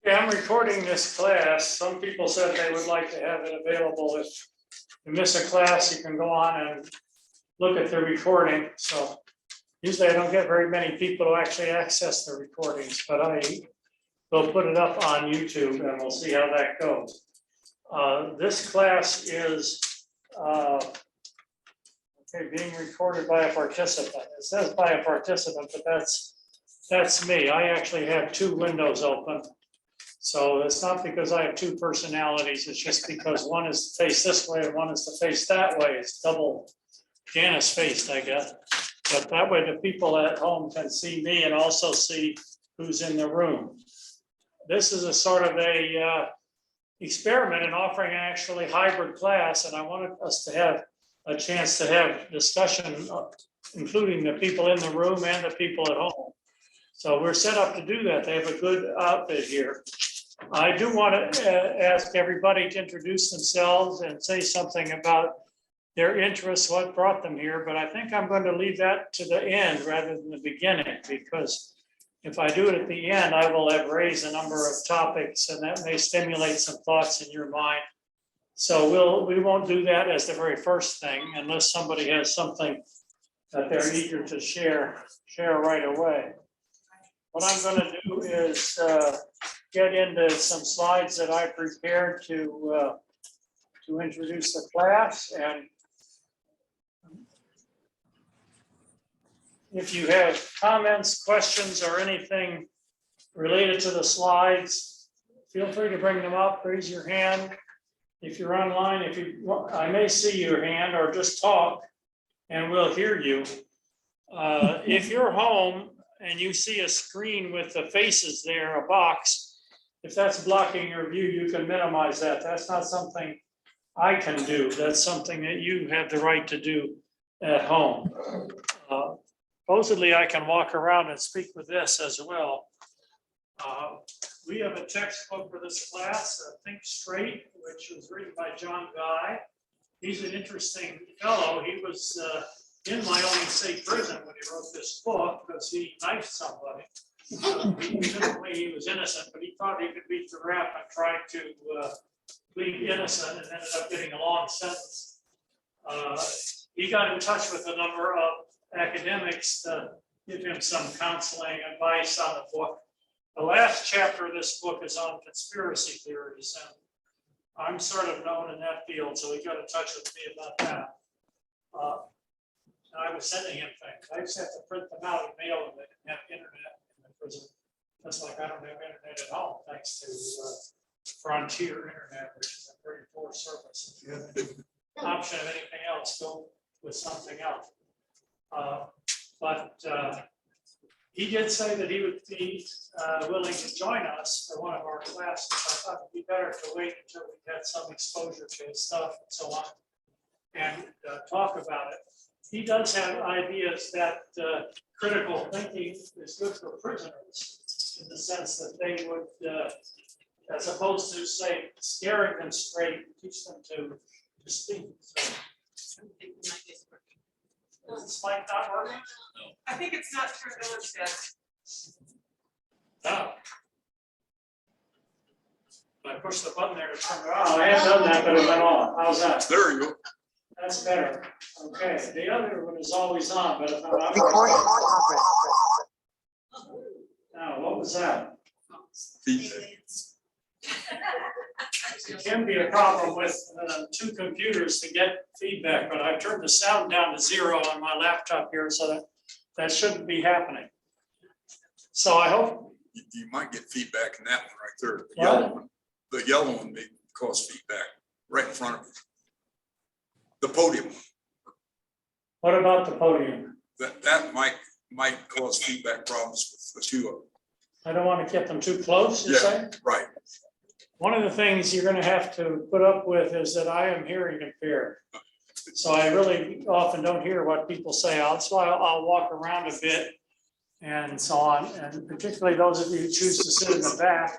Yeah, I'm recording this class. Some people said they would like to have it available. If you miss a class, you can go on and look at the recording. So usually I don't get very many people who actually access the recordings, but I will put it up on YouTube and we'll see how that goes. This class is being recorded by a participant. It says by a participant, but that's me. I actually have two windows open. So it's not because I have two personalities, it's just because one is to face this way and one is to face that way. It's double Janice faced, I guess. But that way the people at home can see me and also see who's in the room. This is a sort of a experiment in offering an actually hybrid class, and I wanted us to have a chance to have discussion, including the people in the room and the people at home. So we're set up to do that. They have a good outfit here. I do want to ask everybody to introduce themselves and say something about their interests, what brought them here, but I think I'm going to leave that to the end rather than the beginning, because if I do it at the end, I will have raised a number of topics and that may stimulate some thoughts in your mind. So we won't do that as the very first thing unless somebody has something that they're eager to share right away. What I'm going to do is get into some slides that I prepared to introduce the class. And if you have comments, questions, or anything related to the slides, feel free to bring them up, raise your hand. If you're online, I may see your hand or just talk and we'll hear you. If you're home and you see a screen with the faces there, a box, if that's blocking your view, you can minimize that. That's not something I can do. That's something that you have the right to do at home. Supposedly, I can walk around and speak with this as well. We have a textbook for this class, Think Straight, which was written by John Guy. He's an interesting fellow. He was in Wyoming State Prison when he wrote this book because he knifed somebody. He was innocent, but he thought he could beat the rap and tried to plead innocent and ended up getting a long sentence. He got in touch with a number of academics to give him some counseling advice on the book. The last chapter of this book is on conspiracy theories, and I'm sort of known in that field, so he got in touch with me about that. And I was sending him things. I just have to print them out and mail them. They didn't have internet in the prison. Just like I don't have internet at home, thanks to Frontier Internet, which is a very poor service. If you have an option of anything else, go with something else. But he did say that he would be willing to join us for one of our classes. I thought it'd be better to wait until we had some exposure to his stuff and so on and talk about it. He does have ideas that critical thinking is good for prisoners in the sense that they would, as opposed to say scaring them straight, teach them to speak. So, this mic not working? I think it's not turned on yet. No. I pushed the button there to turn it on. Oh, I have done that, but it went off. How's that? There you go. That's better. Okay, the other one is always on, but it's not. Recording in progress. Now, what was that? Feedback. It can be a problem with two computers to get feedback, but I've turned the sound down to 0 on my laptop here, so that shouldn't be happening. So I hope. You might get feedback in that one right there. The What? yellow one. The yellow one may cause feedback right in front of you. The podium. What about the podium? That might cause feedback problems with the two of them. I don't want to get them too close, you Yeah. say? Right. One of the things you're going to have to put up with is that I am hearing impaired. So I really often don't hear what people say. That's why I'll walk around a bit and so on. And particularly those of you who choose to sit in the back,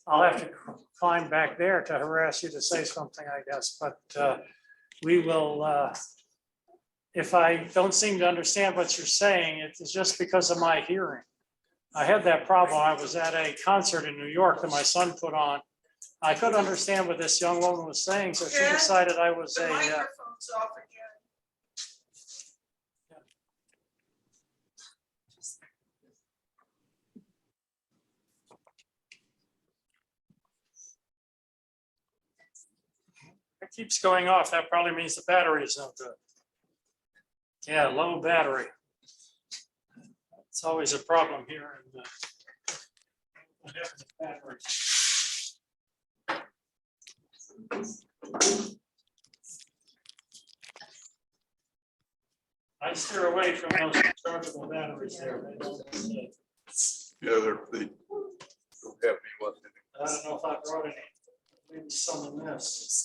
I'll have to climb back there to harass you to say something, I guess. But we will, if I don't seem to understand what you're saying, it's just because of my hearing. I had that problem. I was at a concert in New York that my son put on. I couldn't understand what this young woman was saying, so she Yeah. decided I was The a, microphone's off again. it keeps going off. That probably means the battery is not good. Yeah, low battery. It's always a problem here. Battery. I steer away from those rechargeable batteries there. They don't, They don't have any left in it. I don't know if I brought any, maybe some in this.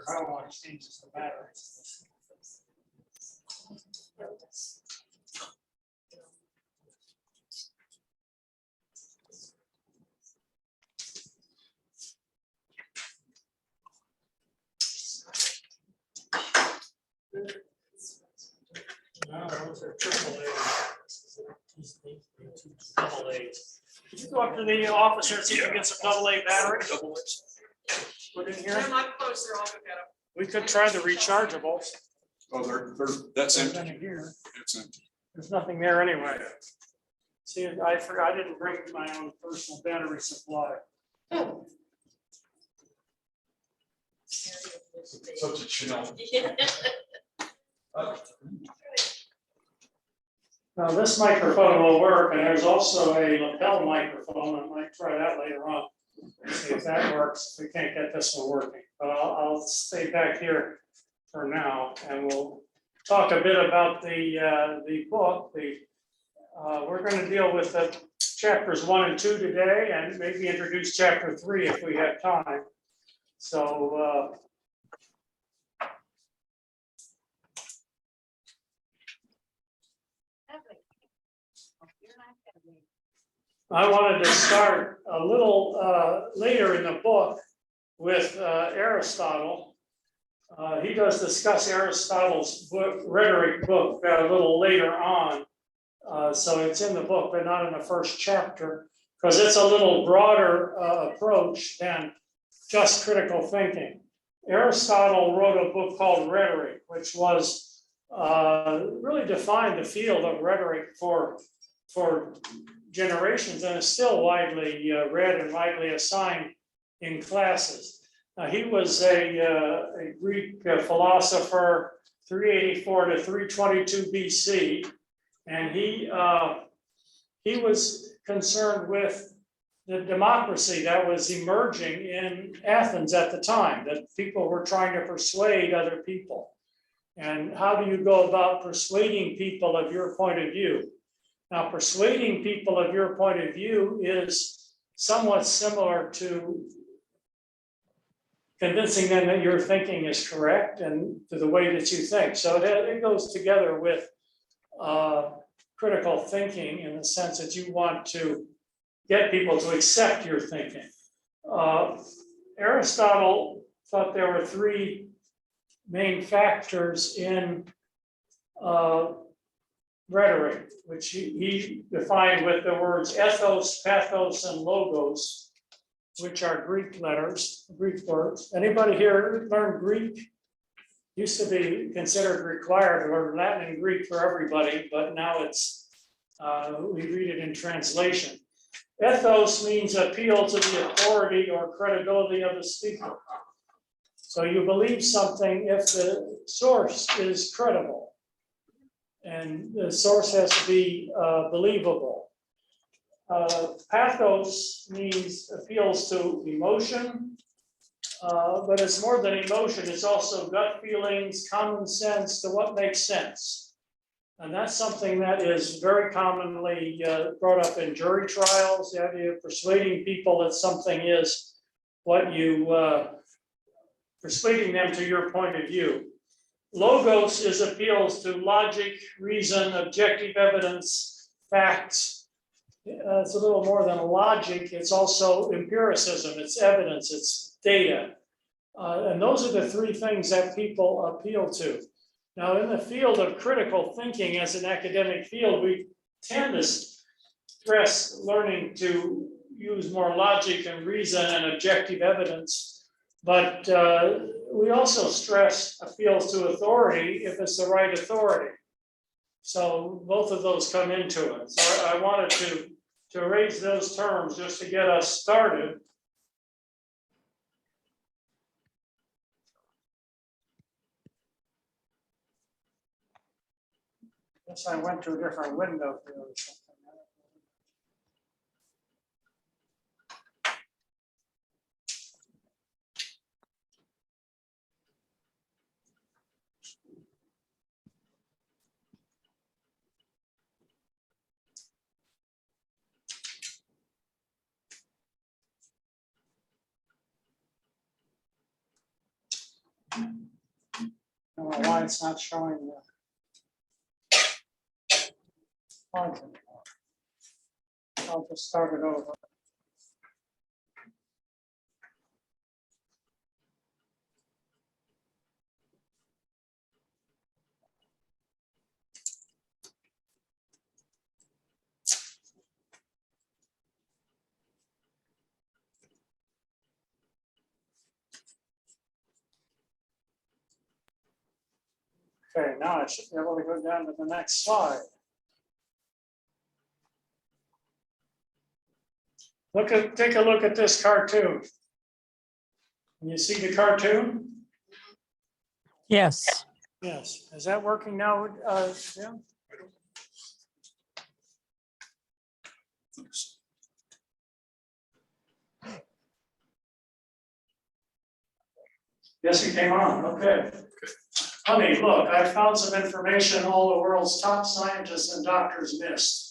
I don't want to change the batteries. No, those are triple A's. Double A's. Could you go up to the office here and see if you can get some double A batteries? Put in here. Jim, I'm closer, I'll look at them. We could try the rechargeables. Oh, that's There's empty. nothing here. It's empty. There's nothing there anyway. See, I forgot, I didn't bring my own personal battery supply. Such a chill. Now, this microphone will work, and there's also a lapel microphone. I might try that later on. See if that works, if we can't get this one working. But I'll stay back here for now, and we'll talk a bit about the book. We're going to deal with the chapters 1 and 2 today, and maybe introduce chapter 3 if we have time. So I wanted to start a little later in the book with Aristotle. He does discuss Aristotle's book, rhetoric book, a little later on. So it's in the book, but not in the first chapter, because it's a little broader approach than just critical thinking. Aristotle wrote a book called Rhetoric, which was really defined the field of rhetoric for generations, and is still widely read and widely assigned in classes. He was a Greek philosopher, 384 to 322 BC, and he was concerned with the democracy that was emerging in Athens at the time, that people were trying to persuade other people. And how do you go about persuading people of your point of view? Now, persuading people of your point of view is somewhat similar to convincing them that your thinking is correct and to the way that you think. So it goes together with critical thinking in the sense that you want to get people to accept your thinking. Aristotle thought there were 3 main factors in rhetoric, which he defined with the words ethos, pathos, and logos, which are Greek letters, Greek words. Anybody here learn Greek? Used to be considered required to learn Latin and Greek for everybody, but now it's, we read it in translation. Ethos means appeal to the authority or credibility of the speaker. So you believe something if the source is credible. And the source has to be believable. Pathos means appeals to emotion, but it's more than emotion, it's also gut feelings, common sense to what makes sense. And that's something that is very commonly brought up in jury trials, the idea of persuading people that something is what you, persuading them to your point of view. Logos is appeals to logic, reason, objective evidence, facts. It's a little more than logic. It's also empiricism. It's evidence. It's data. And those are the three things that people appeal to. Now, in the field of critical thinking as an academic field, we tend to stress learning to use more logic and reason and objective evidence. But we also stress appeals to authority if it's the right authority. So both of those come into it. So I wanted to raise those terms just to get us started. Guess I went to a different window here or something. I don't know why it's not showing the font anymore. I'll just start it over. Okay, now I should be able to go down to the next slide. Take a look at this cartoon. Can you see the cartoon? Yes. Yes. Is that working now, Jim? Yes, it came on. Okay. Honey, look, I found some information all the world's top scientists and doctors missed.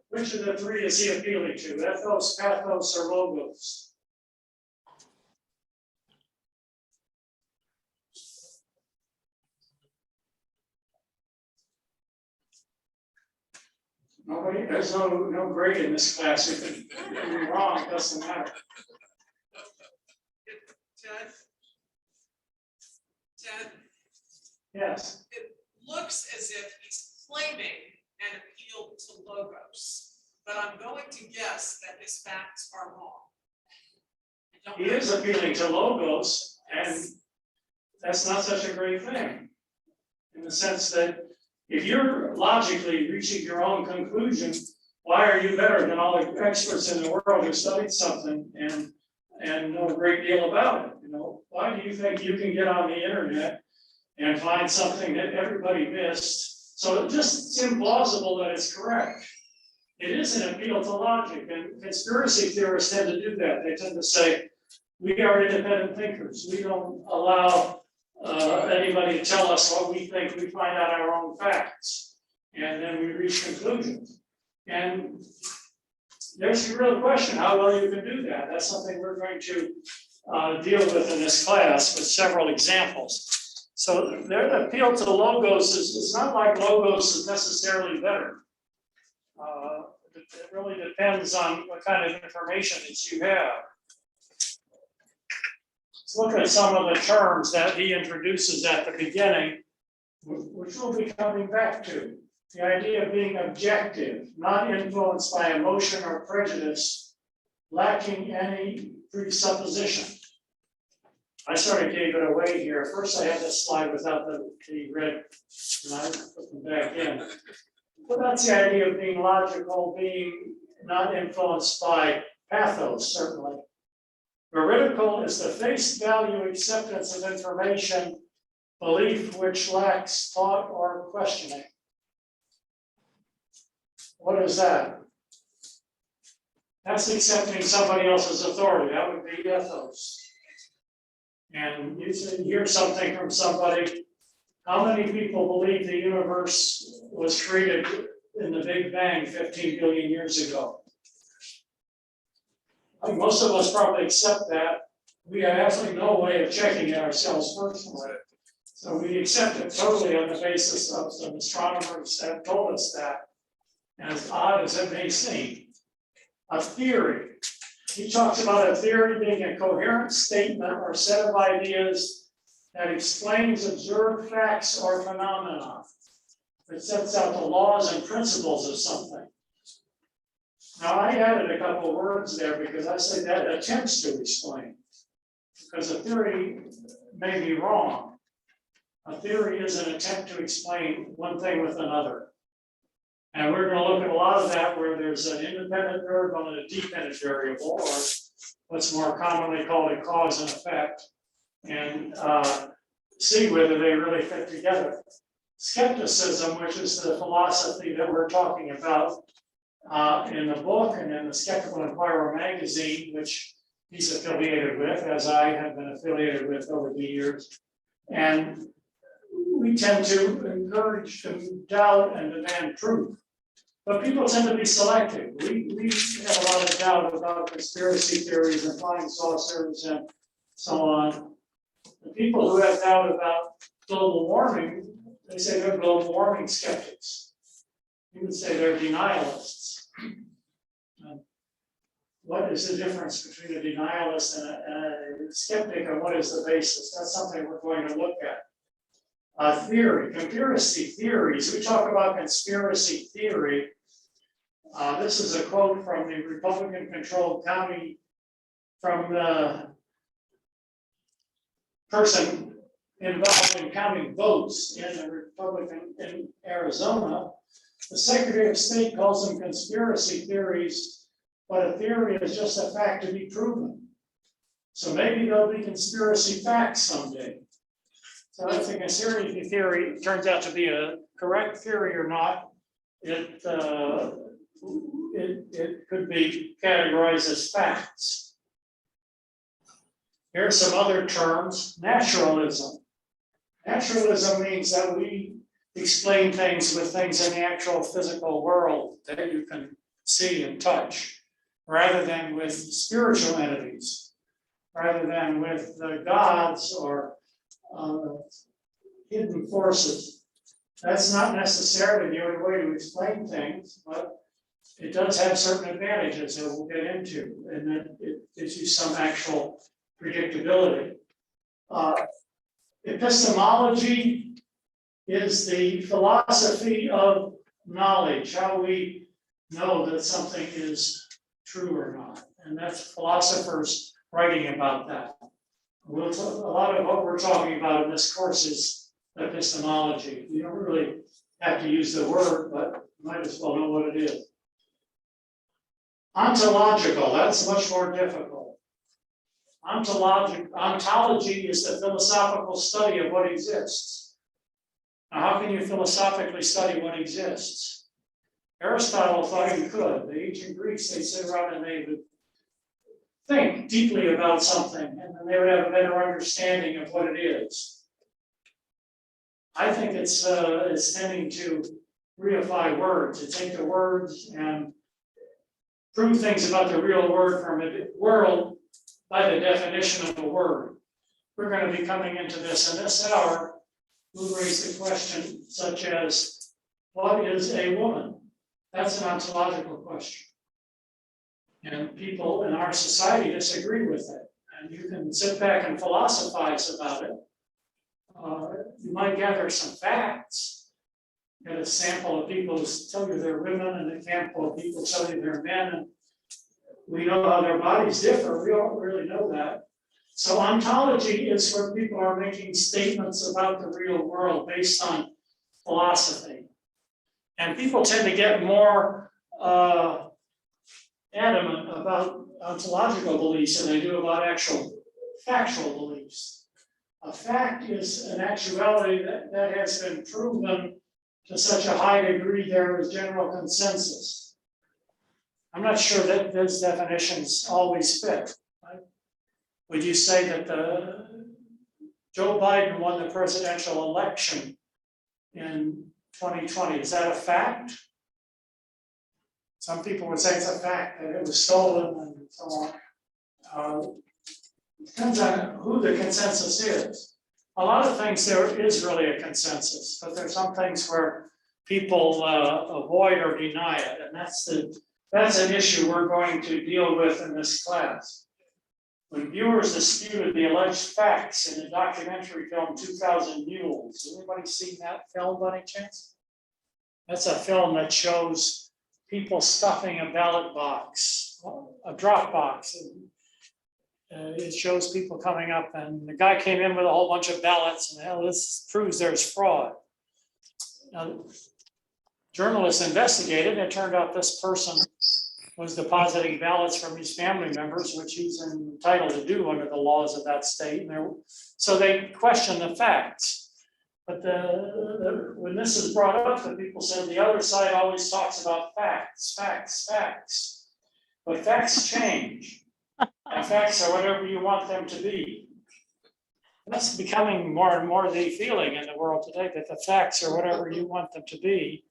Which of the three is he appealing to? Ethos, pathos, or logos? Nobody, there's no grade in this class. If you're wrong, it doesn't matter. Ted, Yes. it looks as if he's claiming an appeal to logos, but I'm going to guess that his facts are wrong. I don't He know. is appealing to logos, and that's not such a great thing. In the sense that if you're logically reaching your own conclusion, why are you better than all the experts in the world who studied something and know a great deal about it? You know, why do you think you can get on the internet and find something that everybody missed? So it just seems plausible that it's correct. It is an appeal to logic, and conspiracy theorists tend to do that. They tend to say, we are independent thinkers. We don't allow anybody to tell us what we think. We find out our own facts, and then we reach conclusions. And there's a real question how well you can do that. That's something we're going to deal with in this class with several examples. So their appeal to logos is not like logos is necessarily better. It really depends on what kind of information that you have. Let's look at some of the terms that he introduces at the beginning, which we'll be coming back to. The idea of being objective, not influenced by emotion or prejudice, lacking any presupposition. I sort of gave it away here. First, I had this slide without the red, and I put them back in. But that's the idea of being logical, being not influenced by pathos, certainly. Veridical is the face value acceptance of information, belief which lacks thought or questioning. What is that? That's accepting somebody else's authority. That would be ethos. And you hear something from somebody. How many people believe the universe was created in the Big Bang 15 billion years ago? I think most of us probably accept that. We have absolutely no way of checking it ourselves personally. So we accept it totally on the basis of some astronomers have told us that. And as odd as it may seem, a theory. He talks about a theory being a coherent statement or set of ideas that explains observed facts or phenomena. It sets out the laws and principles of something. Now, I added a couple of words there because I say that attempts to explain. Because a theory may be wrong. A theory is an attempt to explain one thing with another. And we're gonna look at a lot of that where there's an independent variable and a dependent variable, or what's more commonly called a cause and effect, and see whether they really fit together. Skepticism, which is the philosophy that we're talking about in the book and in the Skeptical Inquirer magazine, which he's affiliated with, as I have been affiliated with over the years. And we tend to encourage doubt and demand proof. But people tend to be selective. We have a lot of doubt about conspiracy theories and flying saucers and so on. The people who have doubt about global warming, they say they're global warming skeptics. You would say they're denialists. What is the difference between a denialist and a skeptic, and what is the basis? That's something we're going to look at. Theory, conspiracy theories. We talk about conspiracy theory. This is a quote from the Republican-controlled county, from the person involved in counting votes in the Republican in Arizona. The Secretary of State calls them conspiracy theories, but a theory is just a fact to be proven. So maybe there'll be conspiracy facts someday. So if the conspiracy theory turns out to be a correct theory or not, it could be categorized as facts. Here are some other terms. Naturalism. Naturalism means that we explain things with things in the actual physical world that you can see and touch, rather than with spiritual entities, rather than with the gods or hidden forces. That's not necessarily the only way to explain things, but it does have certain advantages that we'll get into, and that it gives you some actual predictability. Epistemology is the philosophy of knowledge, how we know that something is true or not, and that's philosophers writing about that. A lot of what we're talking about in this course is epistemology. You don't really have to use the word, but you might as well know what it is. Ontological, that's much more difficult. Ontology is the philosophical study of what exists. Now, how can you philosophically study what exists? Aristotle thought you could. The ancient Greeks, they sit around and they would think deeply about something, and then they would have a better understanding of what it is. I think it's tending to reify words, to take the words and prove things about the real word from a world by the definition of the word. We're going to be coming into this in this hour. We'll raise the question such as, what is a woman? That's an ontological question. And people in our society disagree with it. And you can sit back and philosophize about it. You might gather some facts. Get a sample of people who tell you they're women, and a sample of people tell you they're men. And we know how their bodies differ. We don't really know that. So ontology is where people are making statements about the real world based on philosophy. And people tend to get more adamant about ontological beliefs than they do about actual factual beliefs. A fact is an actuality that has been proven to such a high degree there is general consensus. I'm not sure that those definitions always fit. Right? Would you say that Joe Biden won the presidential election in 2020? Is that a fact? Some people would say it's a fact that it was stolen and so on. Depends on who the consensus is. A lot of things there is really a consensus, but there's some things where people avoid or deny it, and that's the That's an issue we're going to deal with in this class. When viewers disputed the alleged facts in the documentary film 2000 Mules, anybody seen that film by any chance? That's a film that shows people stuffing a ballot box, a drop box. It shows people coming up, and the guy came in with a whole bunch of ballots, and hell, this proves there's fraud. Now, journalists investigated, and it turned out this person was depositing ballots from his family members, which he's entitled to do under the laws of that state. So they questioned the facts. But when this is brought up, the people said the other side always talks about facts. But facts change. And facts are whatever you want them to be. That's becoming more and more the feeling in the world today, that the facts are whatever you want them to be.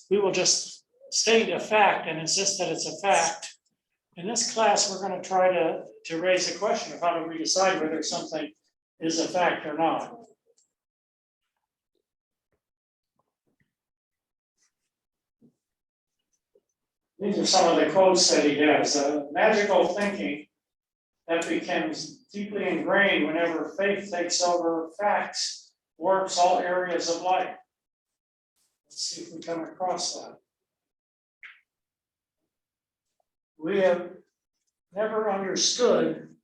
We will just state a fact and insist that it's a fact. In this class, we're going to try to raise the question of how do we decide whether something is a fact or not. These are some of the quotes that he has. Magical thinking that becomes deeply ingrained whenever faith takes over facts warps all areas of life. Let's see if we come across that. We have never understood,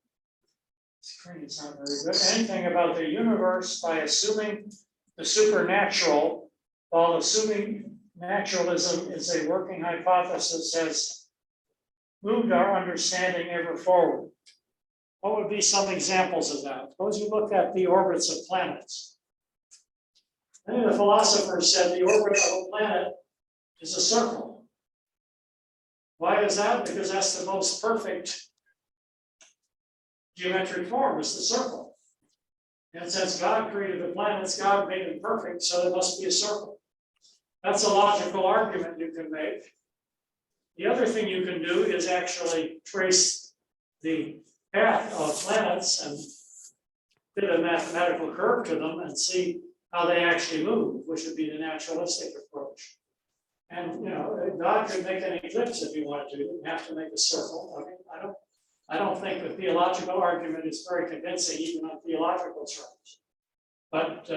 screen is not very good, anything about the universe by assuming the supernatural, while assuming naturalism is a working hypothesis has moved our understanding ever forward. What would be some examples of that? Suppose you look at the orbits of planets. Many of the philosophers said the orbit of a planet is a circle. Why is that? Because that's the most perfect geometric form, is the circle. And since God created the planets, God made them perfect, so there must be a circle. That's a logical argument you can make. The other thing you can do is actually trace the path of planets and fit a mathematical curve to them and see how they actually move, which would be the naturalistic approach. And God could make an eclipse if he wanted to. He didn't have to make a circle. I mean, I don't think the theological argument is very convincing, even on theological terms. But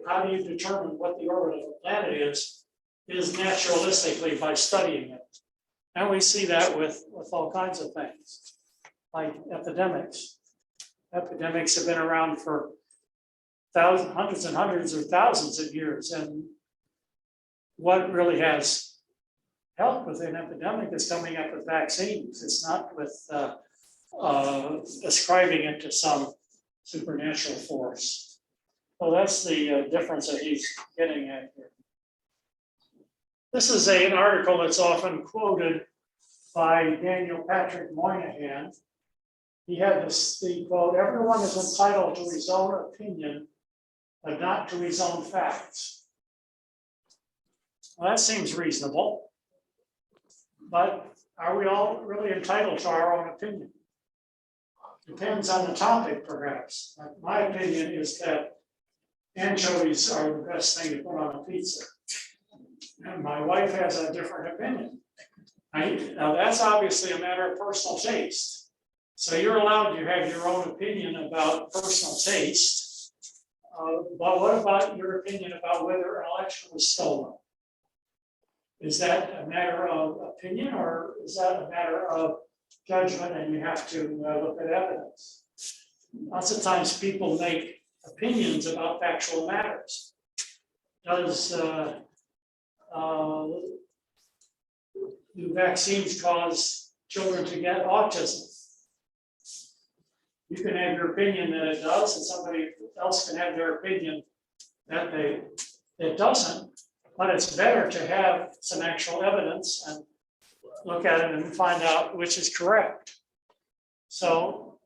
how do you determine what the orbit of a planet is naturalistically by studying it. And we see that with all kinds of things, like epidemics. Epidemics have been around for hundreds and hundreds or thousands of years. And what really has helped with an epidemic is coming up with vaccines. It's not with ascribing it to some supernatural force. Well, that's the difference that he's getting at here. This is an article that's often quoted by Daniel Patrick Moynihan. He had the quote, "Everyone is entitled to his own opinion, but not to his own facts." Well, that seems reasonable. But are we all really entitled to our own opinion? Depends on the topic, perhaps. My opinion is that anchovies are the best thing to put on a pizza. And my wife has a different opinion. Now that's obviously a matter of personal taste. So you're allowed to have your own opinion about personal taste. But what about your opinion about whether an election was stolen? Is that a matter of opinion, or is that a matter of judgment and you have to look at evidence? Lots of times people make opinions about factual matters. Do vaccines cause children to get autism? You can have your opinion that it does, and somebody else can have their opinion that it doesn't. But it's better to have some actual evidence and look at it and find out which is correct. So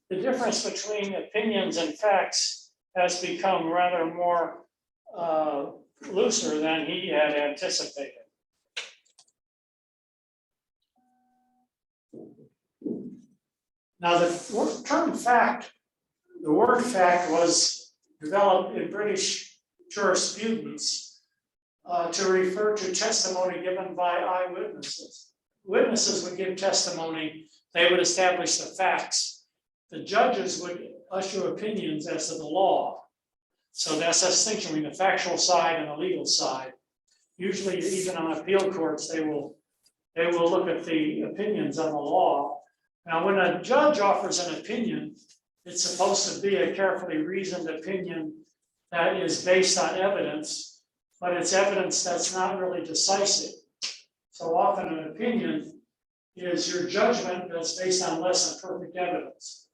the difference between opinions and facts has become rather more looser than he had anticipated. Now, the term fact, the word fact was developed in British jurisprudence to refer to testimony given by eyewitnesses. witnesses would give testimony, they would establish the facts. The judges would issue opinions as to the law. So that's a distinction between the factual side and the legal side. Usually, even on appeal courts, they will look at the opinions on the law. Now, when a judge offers an opinion, it's supposed to be a carefully reasoned opinion that is based on evidence, but it's evidence that's not really decisive. So often an opinion is your judgment that's based on less than perfect evidence.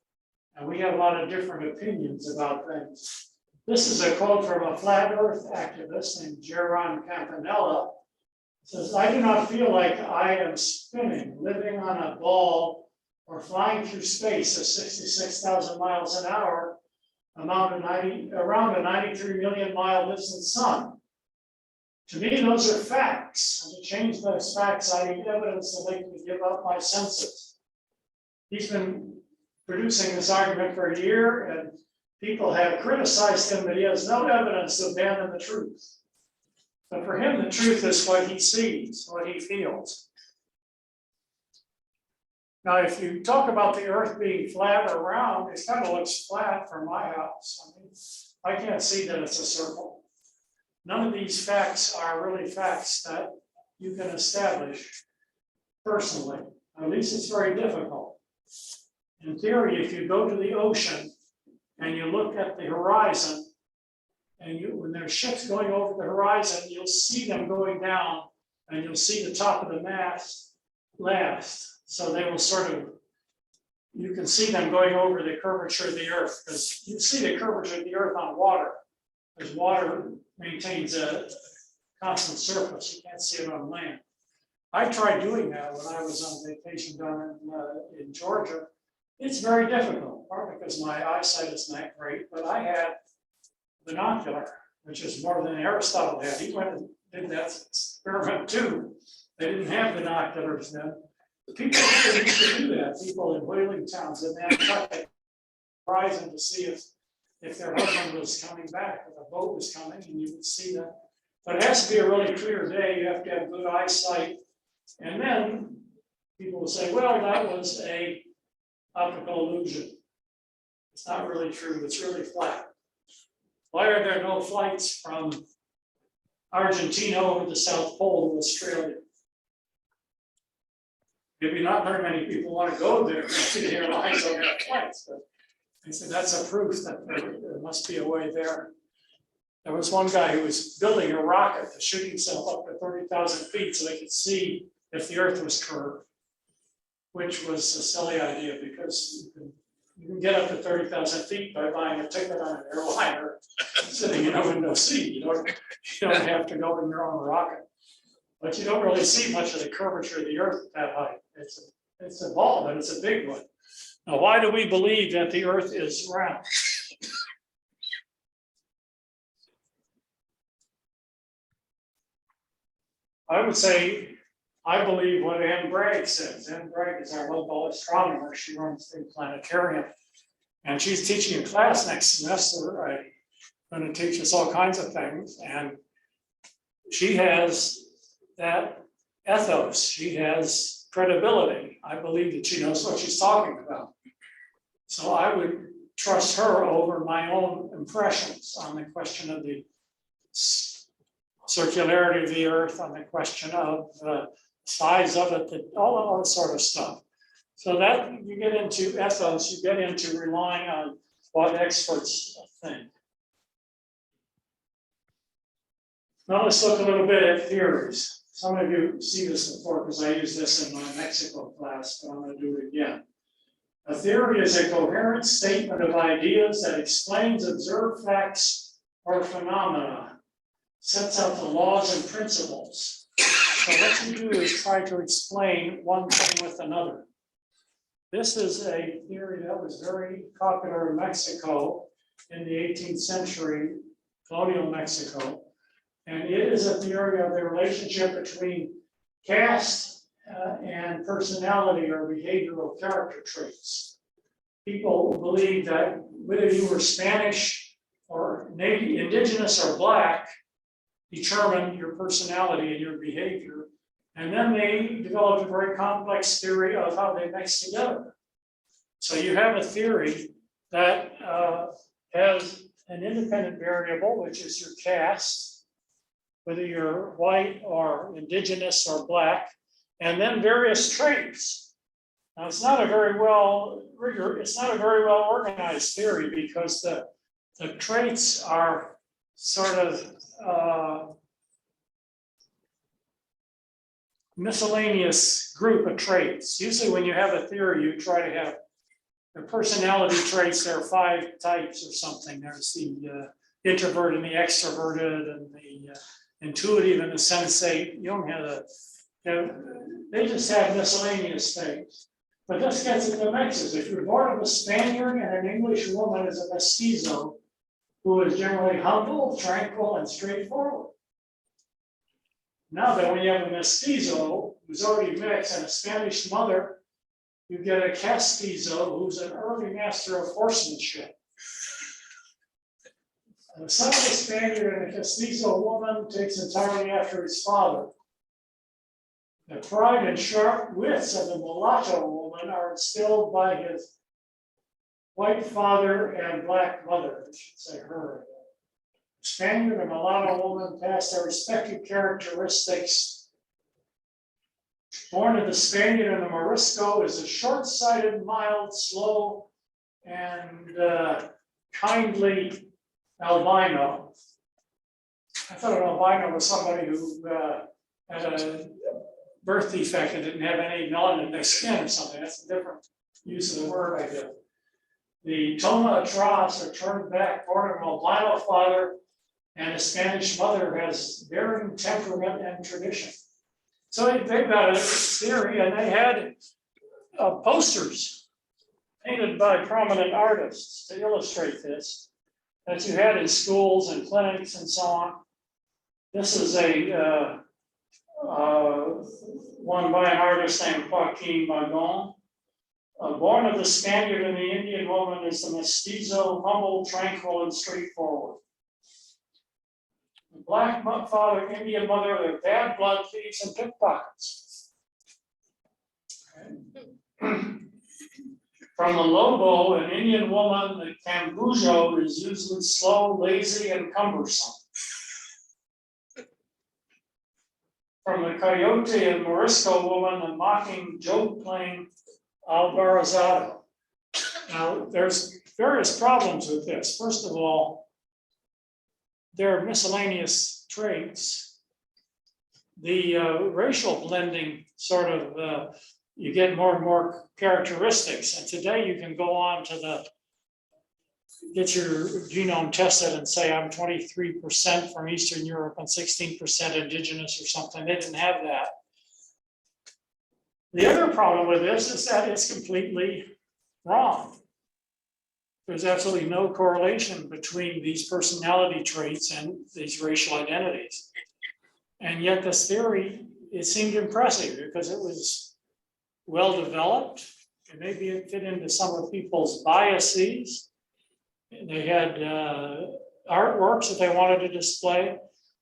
And we have a lot of different opinions about things. This is a quote from a flat earth activist named Jaron Campanella. It says, "I do not feel like I am spinning, living on a ball, or flying through space at 66,000 miles an hour, around a 93 million mile distant sun. To me, those are facts, and to change those facts, I need evidence to make me give up my senses." He's been producing this argument for a year, and people have criticized him that he has no evidence to abandon the truth. But for him, the truth is what he sees, what he feels. Now, if you talk about the earth being flat or round, it kind of looks flat from my house. I mean, I can't see that it's a circle. None of these facts are really facts that you can establish personally. At least it's very difficult. In theory, if you go to the ocean and you look at the horizon, and when there's ships going over the horizon, you'll see them going down, and you'll see the top of the mast last. So they will sort of, you can see them going over the curvature of the earth, because you see the curvature of the earth on water. Because water maintains a constant surface, you can't see it on land. I tried doing that when I was on vacation down in Georgia. It's very difficult, partly because my eyesight is not great, but I had binocular, which is more than Aristotle had. He went and did that experiment too. They didn't have binoculars then. The people who used to do that, people in whaling towns in Nantucket, horizon to see if their husband was coming back, if a boat was coming, and you would see that. But it has to be a really clear day. You have to have good eyesight. And then people will say, well, that was an optical illusion. It's not really true. It's really flat. Why are there no flights from Argentina over the South Pole to Australia? Maybe not very many people want to go there. The airlines don't have flights, but I said that's a proof that there must be a way there. There was one guy who was building a rocket to shoot himself up to 30,000 feet so they could see if the earth was curved, which was a silly idea because you can get up to 30,000 feet by buying a ticket on an airliner sitting in a window seat. You don't have to go in your own rocket. But you don't really see much of the curvature of the earth at that height. It's a ball, but it's a big one. Now, why do we believe that the earth is round? I would say, I believe what Anne Bragg says. Anne Bragg is our local astronomer. She runs the planetarium. And she's teaching a class next semester. I'm going to teach us all kinds of things. And she has that ethos. She has credibility. I believe that she knows what she's talking about. So I would trust her over my own impressions on the question of the circularity of the earth, on the question of the size of it, all that sort of stuff. So that you get into ethos, you get into relying on what experts think. Now let's look a little bit at theories. Some of you see this before because I used this in my Mexico class, but I'm going to do it again. A theory is a coherent statement of ideas that explains observed facts or phenomena, sets out the laws and principles. So what you do is try to explain one thing with another. This is a theory that was very popular in Mexico in the 18th century, colonial Mexico. And it is a theory of the relationship between caste and personality or behavioral character traits. People believe that whether you were Spanish or Native, indigenous or Black, determine your personality and your behavior. And then they developed a very complex theory of how they mix together. So you have a theory that has an independent variable, which is your caste, whether you're white or indigenous or black, and then various traits. Now, it's not a very well organized theory because the traits are sort of miscellaneous group of traits. Usually when you have a theory, you try to have the personality traits. There are 5 types or something. There's the introvert and the extroverted and the intuitive and the sensate. You don't have they just have miscellaneous things. But this gets into mixes. If you're born of a Spaniard and an English woman as a mestizo, who is generally humble, tranquil, and straightforward. Now that when you have a mestizo who's already mixed and a Spanish mother, you get a castizo who's an early master of horsemanship. And the son of a Spaniard and a castizo woman takes entirely after his father. The pride and sharp wits of the mulatto woman are instilled by his white father and black mother, I should say her. Spaniard and mulatto woman pass their respective characteristics. Born of the Spaniard and the Morisco is a short-sighted, mild, slow, and kindly albino. I thought an albino was somebody who had a birth defect and didn't have any melanin in their skin or something. That's a different use of the word, I guess. The Toma Atras are turned back, born of an albino father, and a Spanish mother has varying temperament and tradition. So they've got a theory, and they had posters painted by prominent artists to illustrate this, that you had in schools and clinics and so on. This is a one by an artist named Joaquin Magon. Born of the Spaniard and the Indian woman is the mestizo, humble, tranquil, and straightforward. The black father, Indian mother, they're bad blood thieves and pickpockets. Okay. From the Lobo, an Indian woman, the Cambujo is usually slow, lazy, and cumbersome. From the Coyote and Morisco woman, the mocking, joke-playing Albarazado. Now, there's various problems with this. First of all, there are miscellaneous traits. The racial blending sort of, you get more and more characteristics. And today you can go on to get your genome tested and say I'm 23% from Eastern Europe and 16% indigenous or something. They didn't have that. The other problem with this is that it's completely wrong. There's absolutely no correlation between these personality traits and these racial identities. And yet this theory, it seemed impressive because it was well developed. And maybe it fit into some of people's biases. They had artworks that they wanted to display.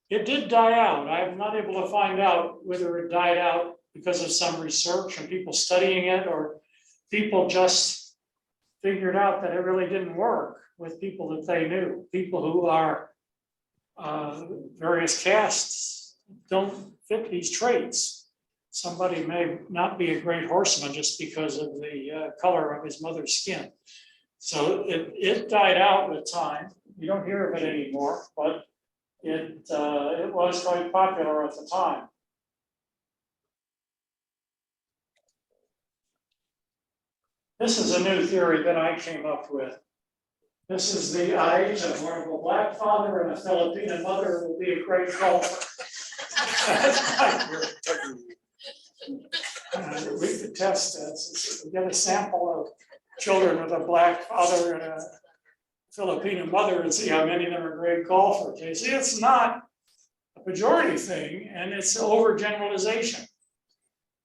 It did die out. I'm not able to find out whether it died out because of some research and people studying it, or people just figured out that it really didn't work with people that they knew. People who are various castes don't fit these traits. Somebody may not be a great horseman just because of the color of his mother's skin. So it died out with time. You don't hear of it anymore, but it was quite popular at the time. This is a new theory that I came up with. This is the age of where a black father and a Filipino mother will be a great golfer. We could test this. We get a sample of children with a black father and a Filipino mother and see how many of them are great golfers. You see, it's not a pejorative thing, and it's overgeneralization.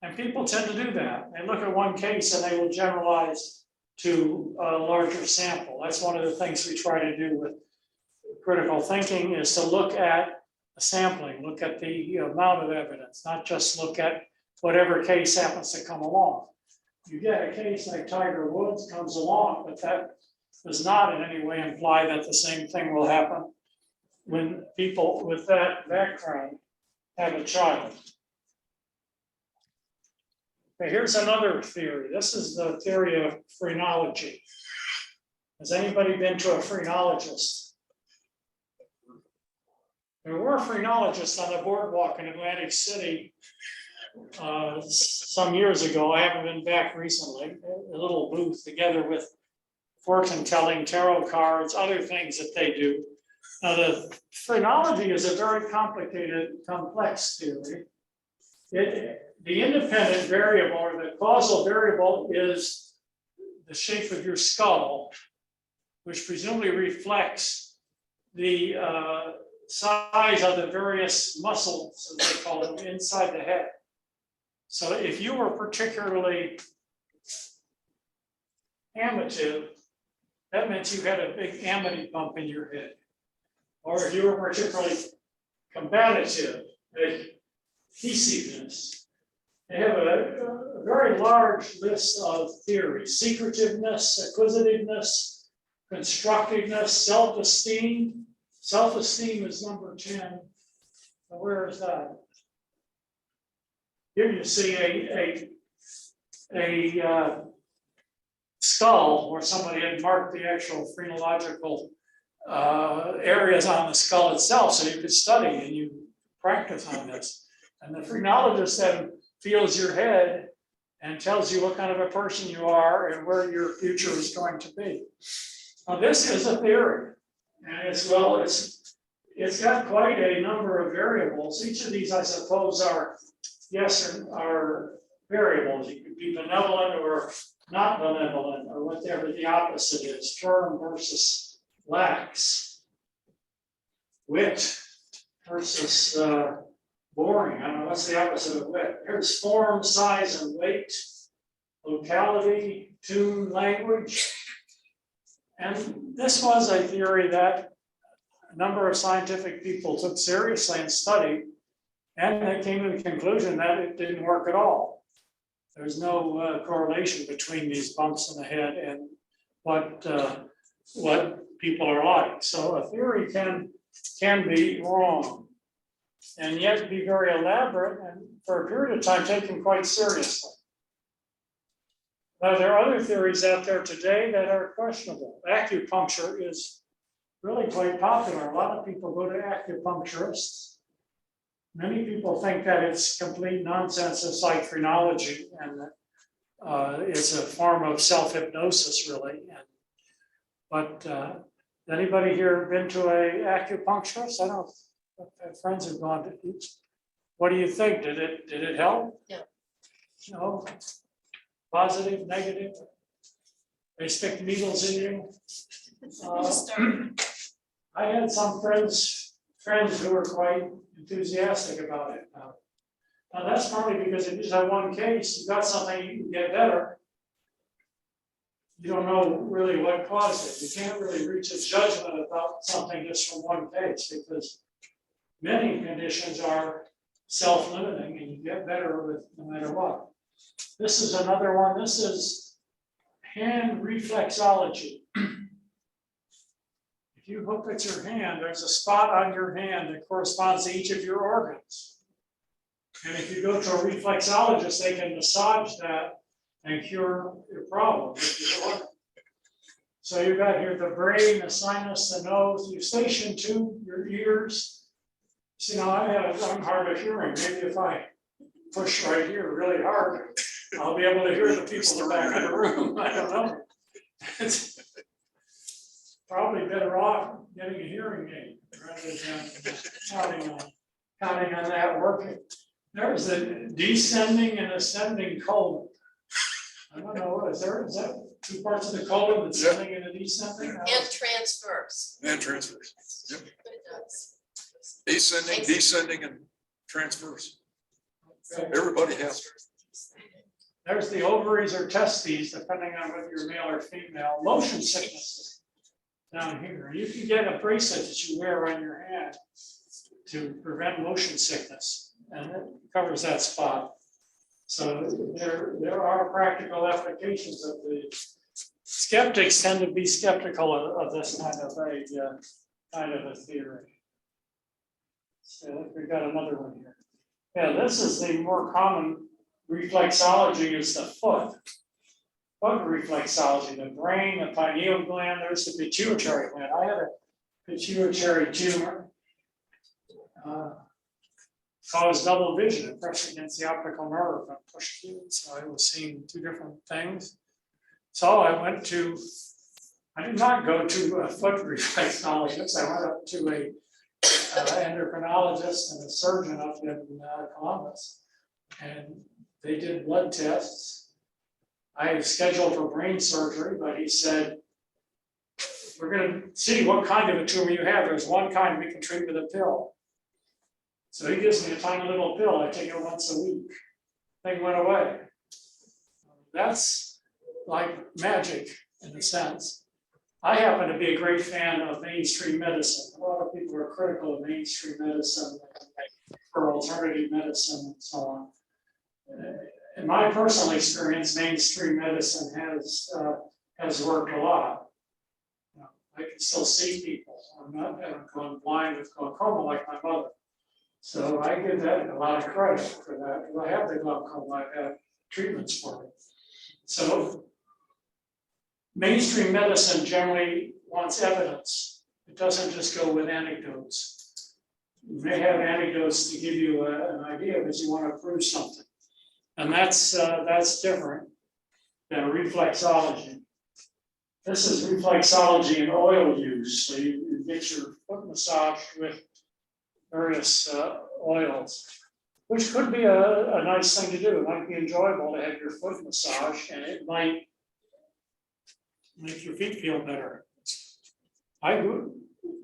And people tend to do that. They look at one case and they will generalize to a larger sample. That's one of the things we try to do with critical thinking, is to look at sampling, look at the amount of evidence, not just look at whatever case happens to come along. You get a case like Tiger Woods comes along, but that does not in any way imply that the same thing will happen when people with that background have a child. Okay, here's another theory. This is the theory of phrenology. Has anybody been to a phrenologist? There were phrenologists on the boardwalk in Atlantic City some years ago. I haven't been back recently. A little booth together with fortune telling, tarot cards, other things that they do. Now, the phrenology is a very complicated, complex theory. The independent variable or the causal variable is the shape of your skull, which presumably reflects the size of the various muscles, as they call them, inside the head. So if you were particularly amative, that meant you had a big amity bump in your head. Or if you were particularly combative, adhesiveness. They have a very large list of theories: secretiveness, acquisitiveness, constructiveness, self-esteem. Self-esteem is number 10. Where is that? Here you see a skull where somebody had marked the actual phrenological areas on the skull itself, so you could study and you practice on this. And the phrenologist then feels your head and tells you what kind of a person you are and where your future is going to be. Now, this is a theory, and it's got quite a number of variables. Each of these, I suppose, are are variables. You could be benevolent or not benevolent, or whatever the opposite is. Firm versus lax. Wit versus boring. I don't know what's the opposite of wit. Here's form, size, and weight. Locality, tune, language. And this was a theory that a number of scientific people took seriously and studied, and they came to the conclusion that it didn't work at all. There's no correlation between these bumps in the head and what people are like. So a theory can be wrong and yet be very elaborate and for a period of time taken quite seriously. Now, there are other theories out there today that are questionable. Acupuncture is really quite popular. A lot of people go to acupuncturists. Many people think that it's complete nonsense, it's like phrenology, and it's a form of self-hypnosis, really. But anybody here been to a acupuncturist? I don't know if friends have gone to each. What do you think? Did it help? Yeah. No. Positive, negative? They stick needles in you? I had some friends who were quite enthusiastic about it. Now that's partly because if you just have one case, you've got something you can get better. You don't know really what caused it. You can't really reach a judgment about something just from one case because many conditions are self-limiting and you get better with no matter what. This is another one. This is hand reflexology. If you hook at your hand, there's a spot on your hand that corresponds to each of your organs. And if you go to a reflexologist, they can massage that and cure your problem with your organ. So you've got here the brain, the sinus, the nose, you station two, your ears. See, now I'm hard of hearing. Maybe if I push right here really hard, I'll be able to hear the people in the back of the room. I don't know. It's probably better off getting a hearing aid rather than counting on that working. There's the descending and ascending colon. I don't know, is that two parts of the colon, the ascending and the descending? And transfers. And transfers. Yep. But it does. Ascending, descending, and transfers. Okay. Everybody has. There's the ovaries or testes, depending on whether you're male or female. Motion sickness down here. You can get a bracelet that you wear on your hand to prevent motion sickness, and it covers that spot. So there are practical applications of the skeptics tend to be skeptical of this kind of a theory. So we've got another one here. Yeah, this is the more common reflexology is the foot. Foot reflexology, the brain, the pineal gland, there's the pituitary gland. I had a pituitary tumor. Caused double vision, it pressed against the optical nerve and pushed through. So I was seeing two different things. So I did not go to a foot reflexologist. I went up to a endocrinologist and a surgeon up in Columbus. And they did blood tests. I was scheduled for brain surgery, but he said, we're gonna see what kind of a tumor you have. There's one kind we can treat with a pill. So he gives me a tiny little pill, I take it once a week. Thing went away. That's like magic in a sense. I happen to be a great fan of mainstream medicine. A lot of people are critical of mainstream medicine for alternative medicine and so on. In my personal experience, mainstream medicine has worked a lot. I can still see people. I'm not going blind with glaucoma like my mother. So I give that a lot of credit for that, because I have the glaucoma, I've had treatments for it. So mainstream medicine generally wants evidence. It doesn't just go with anecdotes. You may have anecdotes to give you an idea, but you want to prove something. And that's different than reflexology. This is reflexology and oil use. So you get your foot massaged with various oils, which could be a nice thing to do. It might be enjoyable to have your foot massaged, and it might make your feet feel better. I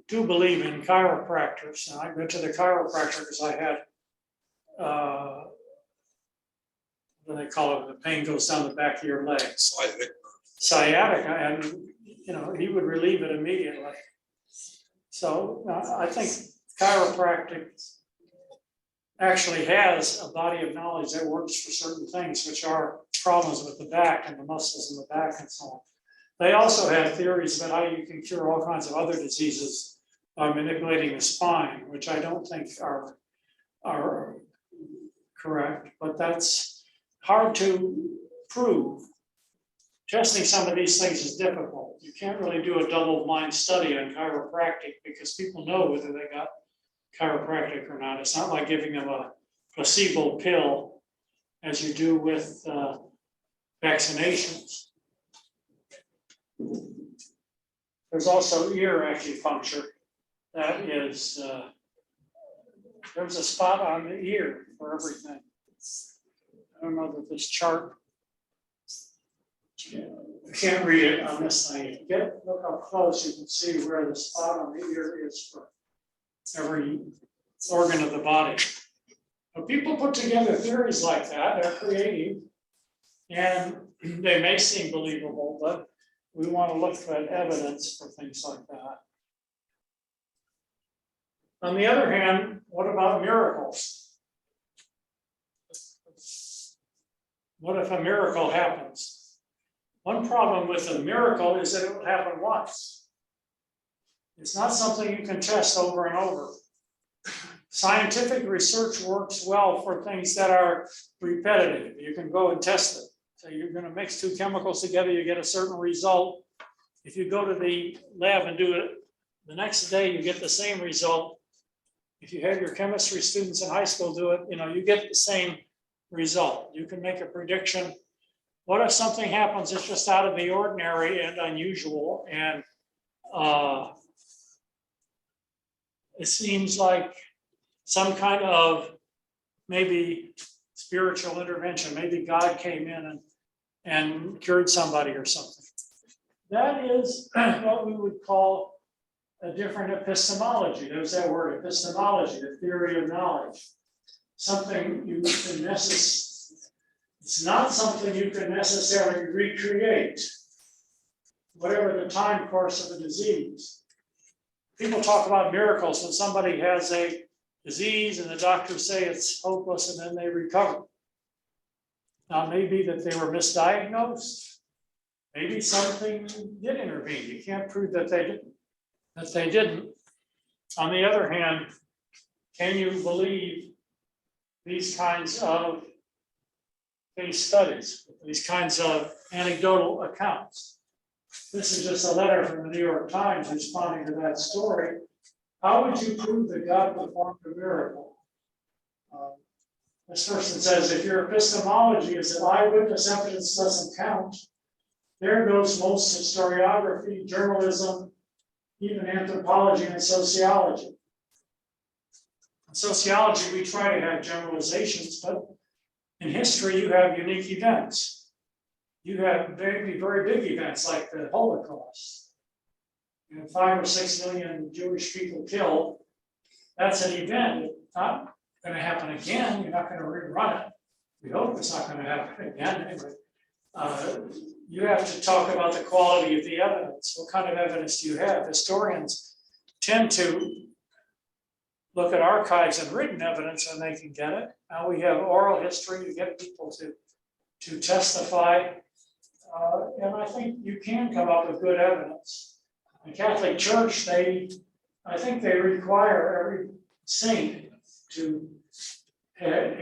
do believe in chiropractors, and I went to the chiropractor because I had what do they call it? The pain goes down the back of your legs. Sciatica, and he would relieve it immediately. So I think chiropractic actually has a body of knowledge that works for certain things, which are problems with the back and the muscles in the back and so on. They also have theories about how you can cure all kinds of other diseases by manipulating the spine, which I don't think are correct, but that's hard to prove. Testing some of these things is difficult. You can't really do a double-blind study on chiropractic because people know whether they got chiropractic or not. It's not like giving them a placebo pill as you do with vaccinations. There's also ear acupuncture. That is, there's a spot on the ear for everything. I don't know that this chart, I can't read it on this thing. Look how close you can see where the spot on the ear is for every organ of the body. But people put together theories like that, they're creative, and they may seem believable, but we want to look at evidence for things like that. On the other hand, what about miracles? What if a miracle happens? One problem with a miracle is that it will happen once. It's not something you can test over and over. Scientific research works well for things that are repetitive. You can go and test it. So you're going to mix two chemicals together, you get a certain result. If you go to the lab and do it the next day, you get the same result. If you have your chemistry students in high school do it, you get the same result. You can make a prediction. What if something happens that's just out of the ordinary and unusual, and it seems like some kind of maybe spiritual intervention, maybe God came in and cured somebody or something. That is what we would call a different epistemology. There's that word, epistemology, the theory of knowledge. Something you can it's not something you can necessarily recreate, whatever the time course of the disease. People talk about miracles when somebody has a disease and the doctors say it's hopeless and then they recover. Now, maybe that they were misdiagnosed. Maybe something did intervene. You can't prove that they didn't. On the other hand, can you believe these kinds of case studies, these kinds of anecdotal accounts? This is just a letter from the New York Times responding to that story. How would you prove that God performed a miracle? This person says, if your epistemology is that eyewitness evidence doesn't count, there goes most historiography, journalism, even anthropology and sociology. In sociology, we try to have generalizations, but in history, you have unique events. You have very, very big events like the Holocaust. You have 5 or 6 million Jewish people killed. That's an event. It's not going to happen again. You're not going to rerun it. We hope it's not going to happen again. Anyway, you have to talk about the quality of the evidence. What kind of evidence do you have? Historians tend to look at archives and written evidence when they can get it. Now we have oral history to get people to testify. And I think you can come up with good evidence. The Catholic Church, I think they require every saint to have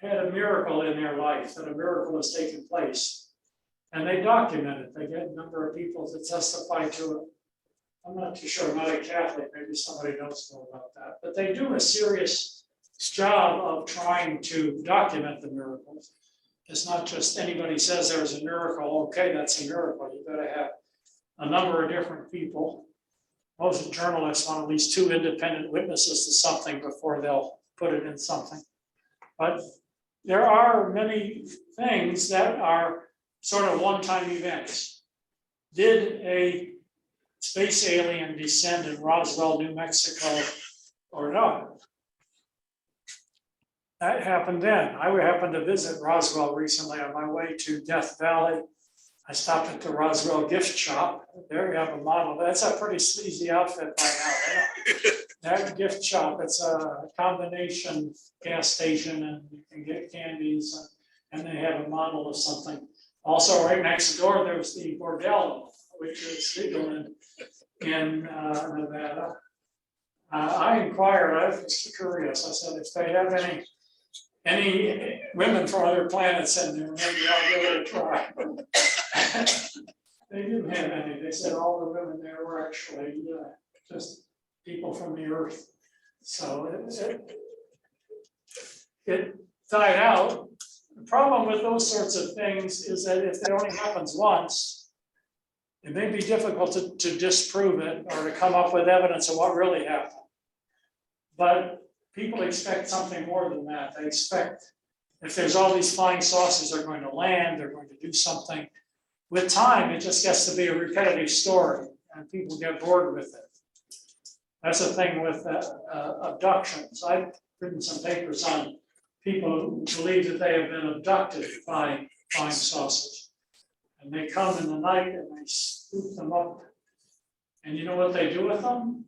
had a miracle in their life, that a miracle has taken place. And they document it. They get a number of people to testify to it. I'm not too sure, I'm not a Catholic, maybe somebody knows more about that. But they do a serious job of trying to document the miracles. It's not just anybody says there's a miracle, okay, that's a miracle. You gotta have a number of different people. Most journalists want at least 2 independent witnesses to something before they'll put it in something. But there are many things that are sort of one-time events. Did a space alien descend in Roswell, New Mexico, or not? That happened then. I happened to visit Roswell recently on my way to Death Valley. I stopped at the Roswell gift shop. There you have a model. That's a pretty sleazy outfit by now. That gift shop, it's a combination gas station and you can get candies and they have a model of something. Also, right next door, there's the Bordello, which is legal in Nevada. I inquired, I was curious. I said, if they have any women from other planets in there, maybe I'll give it a try. They didn't have any. They said all the women there were actually just people from the Earth. So it died out. The problem with those sorts of things is that if it only happens once, it may be difficult to disprove it or to come up with evidence of what really happened. But people expect something more than that. They expect if there's all these flying saucers, they're going to land, they're going to do something. With time, it just gets to be a repetitive story and people get bored with it. That's the thing with abductions. I've written some papers on people who believe that they have been abducted by flying saucers. And they come in the night and they scoop them up. And you know what they do with them?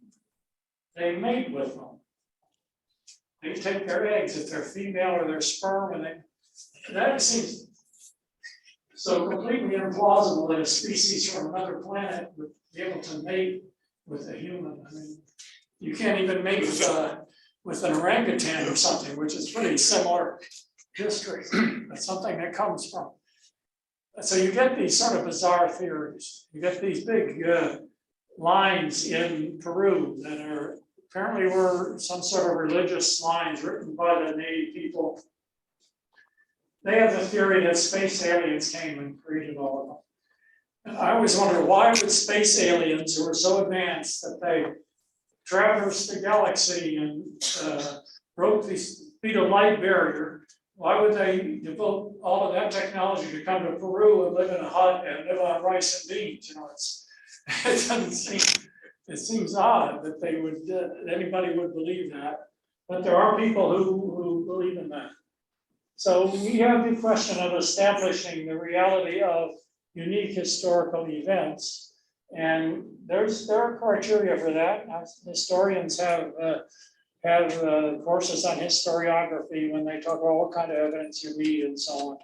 They mate with them. They take their eggs, if they're female or their sperm, and that seems so completely implausible that a species from another planet would be able to mate with a human. I mean, you can't even mate with an orangutan or something, which is pretty similar history. That's something that comes from. So you get these sort of bizarre theories. You get these big lines in Peru that are apparently were some sort of religious lines written by the native people. They have the theory that space aliens came and created all of them. And I always wonder, why would space aliens who are so advanced that they traversed the galaxy and broke the speed of light barrier, why would they devote all of that technology to come to Peru and live in a hut and live on rice and beans? You know, it doesn't seem. It seems odd that they would, anybody would believe that, but there are people who believe in that. So we have the question of establishing the reality of unique historical events, and there are criteria for that. Historians have have courses on historiography when they talk about what kind of evidence you read and so on.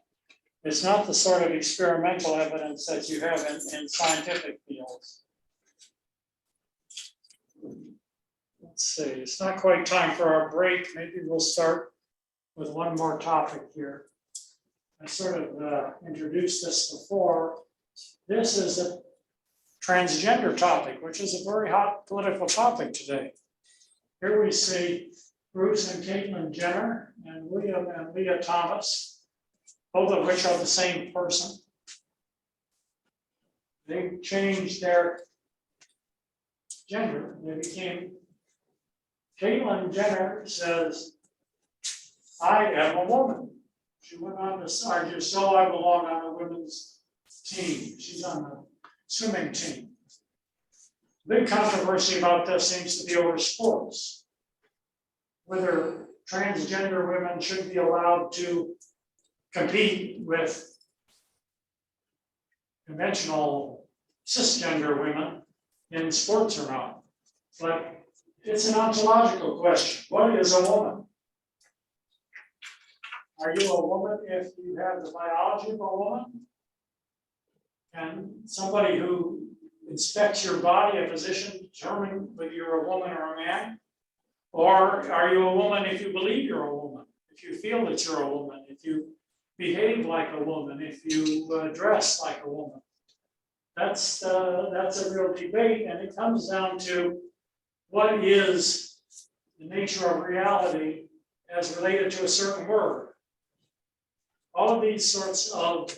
It's not the sort of experimental evidence that you have in scientific fields. Let's see, it's not quite time for our break. Maybe we'll start with one more topic here. I sort of introduced this before. This is a transgender topic, which is a very hot political topic today. Here we see Bruce and Caitlyn Jenner and William and Leah Thomas, both of which are the same person. They changed their gender. They became, Caitlyn Jenner says, I am a woman. She went on to argue, so I belong on the women's team. She's on the swimming team. Big controversy about this seems to be over sports. Whether transgender women should be allowed to compete with conventional cisgender women in sports or not. But it's an ontological question. What is a woman? Are you a woman if you have the biology of a woman? And somebody who inspects your body, a physician, determine whether you're a woman or a man? Or are you a woman if you believe you're a woman? If you feel that you're a woman, if you behave like a woman, if you dress like a woman? That's a real debate, and it comes down to what is the nature of reality as related to a certain word. All of these sorts of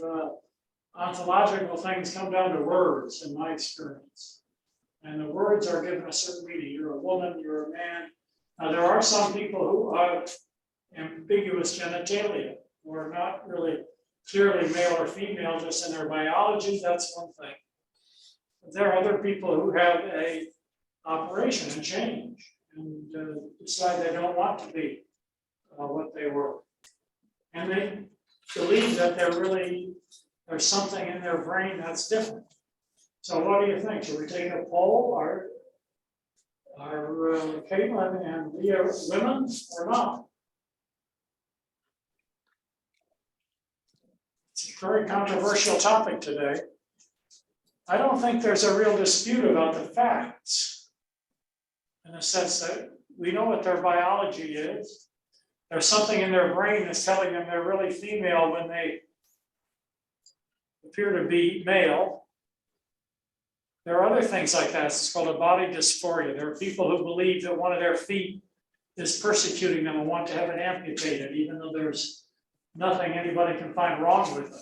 ontological things come down to words in my experience. And the words are given a certain meaning. You're a woman, you're a man. Now, there are some people who have ambiguous genitalia, who are not really clearly male or female, just in their biology, that's one thing. But there are other people who have a operation and change and decide they don't want to be what they were. And they believe that there's something in their brain that's different. So what do you think? Should we take a poll? Are Caitlyn and Leah women or not? It's a very controversial topic today. I don't think there's a real dispute about the facts, in the sense that we know what their biology is. There's something in their brain that's telling them they're really female when they appear to be male. There are other things like that. It's called a body dysphoria. There are people who believe that one of their feet is persecuting them and want to have it amputated, even though there's nothing anybody can find wrong with it.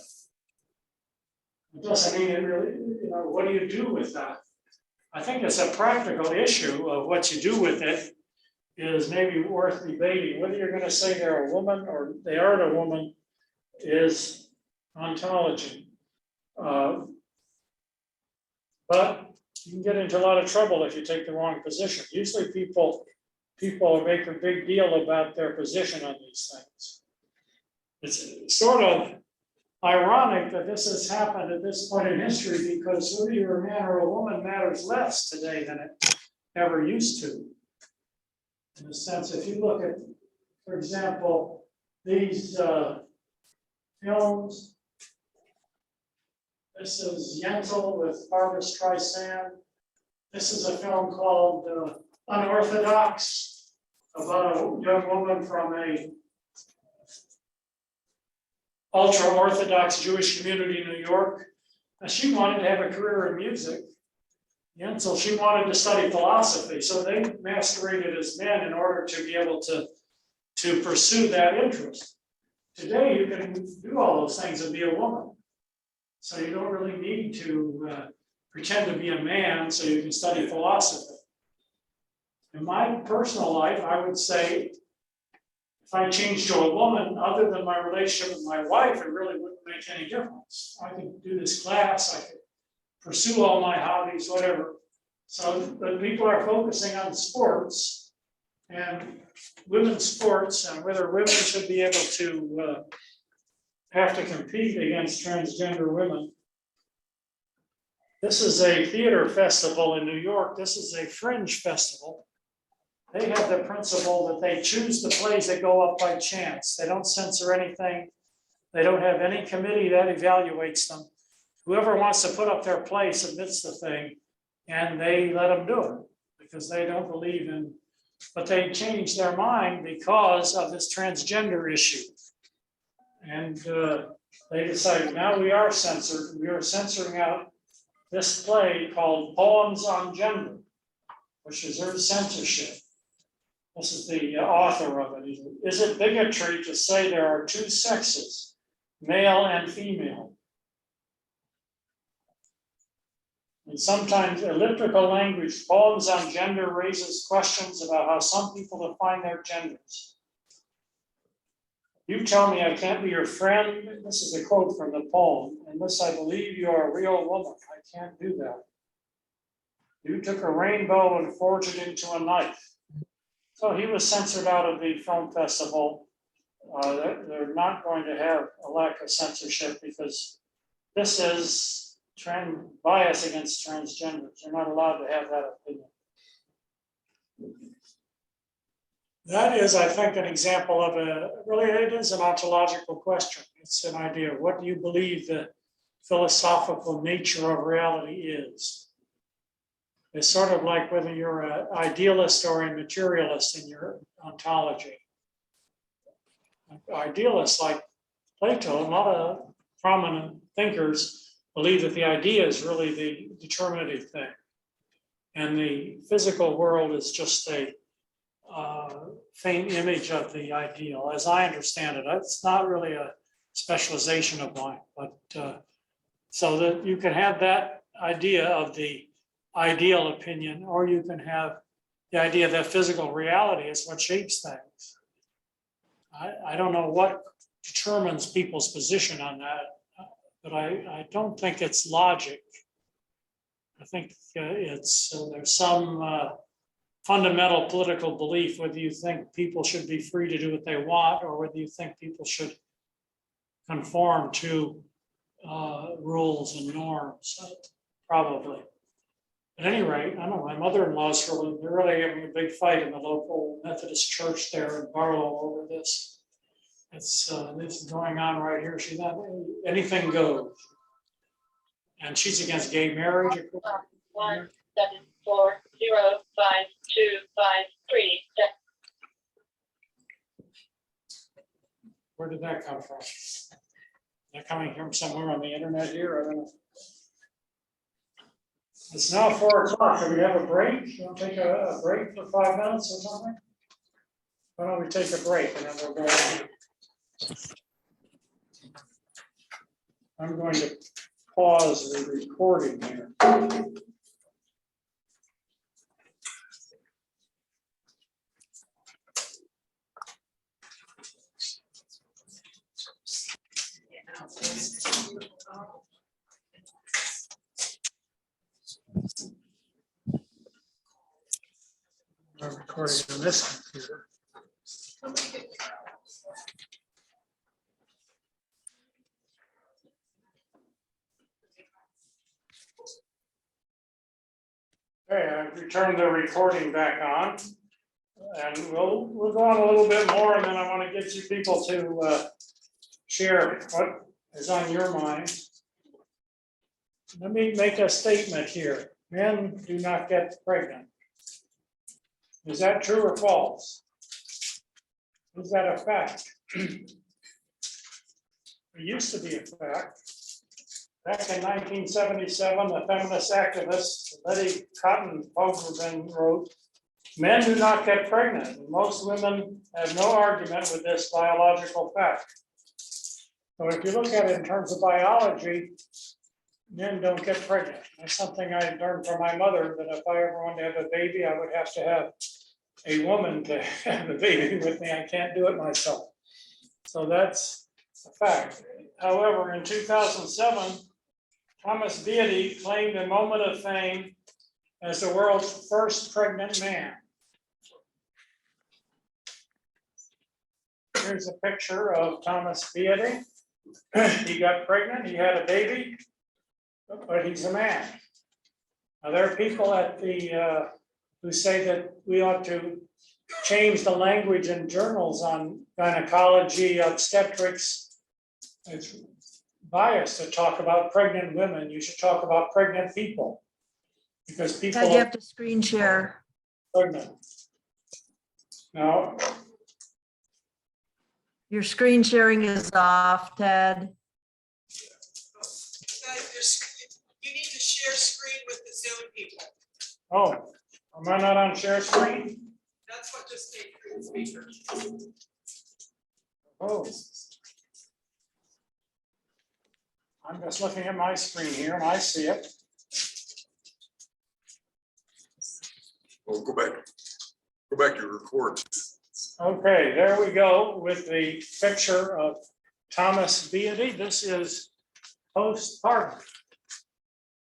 It doesn't mean it really, what do you do with that? I think it's a practical issue of what you do with it is maybe worth debating. Whether you're going to say they're a woman or they aren't a woman is ontology. But you can get into a lot of trouble if you take the wrong position. Usually people make a big deal about their position on these things. It's sort of ironic that this has happened at this point in history, because whether you're a man or a woman matters less today than it ever used to. In a sense, if you look at, for example, these films, this is Yentl with Barbra Streisand. This is a film called Unorthodox, about a young woman from a ultra-Orthodox Jewish community in New York. And she wanted to have a career in music. Yentl, she wanted to study philosophy, so they masqueraded as men in order to be able to pursue that interest. Today, you can do all those things and be a woman. So you don't really need to pretend to be a man so you can study philosophy. In my personal life, I would say, if I changed to a woman, other than my relationship with my wife, it really wouldn't make any difference. I could do this class, I could pursue all my hobbies, whatever. So, but people are focusing on sports and women's sports and whether women should be able to have to compete against transgender women. This is a theater festival in New York. This is a fringe festival. they have the principle that they choose the plays that go up by chance. They don't censor anything. They don't have any committee that evaluates them. Whoever wants to put up their play submits the thing, and they let them do it because they don't believe in, but they changed their mind because of this transgender issue. And they decided now we are censored. We are censoring out this play called Poems on Gender, which is their censorship. This is the author of it. Is it bigotry to say there are two sexes, male and female? And sometimes elliptical language, Poems on Gender raises questions about how some people define their genders. You tell me I can't be your friend. This is a quote from the poem. Unless I believe you are a real woman, I can't do that. You took a rainbow and forged it into a knife. So he was censored out of the film festival. They're not going to have a lack of censorship because this is bias against transgenders. They're not allowed to have that opinion. That is, I think, an example of it is an ontological question. It's an idea. What do you believe the philosophical nature of reality is? It's sort of like whether you're an idealist or a materialist in your ontology. Idealists like Plato, a lot of prominent thinkers believe that the idea is really the determinative thing. And the physical world is just a faint image of the ideal, as I understand it. It's not really a specialization of mine, but so that you can have that idea of the ideal opinion, or you can have the idea that physical reality is what shapes things. I don't know what determines people's position on that, but I don't think it's logic. I think it's there's some fundamental political belief, whether you think people should be free to do what they want or whether you think people should conform to rules and norms, probably. At any rate, I don't know, my mother-in-law's they're really having a big fight in the local Methodist church there in Barlow over this. This is going on right here. She's not, anything goes. And she's against gay marriage. 1 7 4 0 5 2 5 3 Where did that come from? They're coming from somewhere on the internet here. I don't know. It's now 4 o'clock. Can we have a break? You want to take a break for 5 minutes or something? Why don't we take a break and then we'll go on. I'm going to pause the recording here. I'm recording on this computer. Okay, I've returned the recording back on. And we'll go on a little bit more, and then I want to get you people to share what is on your mind. Let me make a statement here. Men do not get pregnant. Is that true or false? Is that a fact? It used to be a fact. Back in 1977, the feminist activist Letty Cotton Pogrebin wrote, "Men do not get pregnant, and most women have no argument with this biological fact." So if you look at it in terms of biology, men don't get pregnant. That's something I learned from my mother, that if I ever wanted to have a baby, I would have to have a woman to have the baby with me. I can't do it myself. So that's a fact. However, in 2007, Thomas Beatty claimed a moment of fame as the world's first pregnant man. Here's a picture of Thomas Beatty. He got pregnant, he had a baby, but he's a man. Now, there are people at the who say that we ought to change the language in journals on gynecology, obstetrics. It's biased to talk about pregnant women. You should talk about pregnant people. Because people Ted, you are have to screen share. pregnant. Now, Your screen sharing is off, Ted. You need to share screen with the Zoom people. oh, am I not on share screen? That's what just came through the speaker. Oh. I'm just looking at my screen here and I see it. Well, go back to record. Okay, there we go with the picture of Thomas Beatty. This is host Park.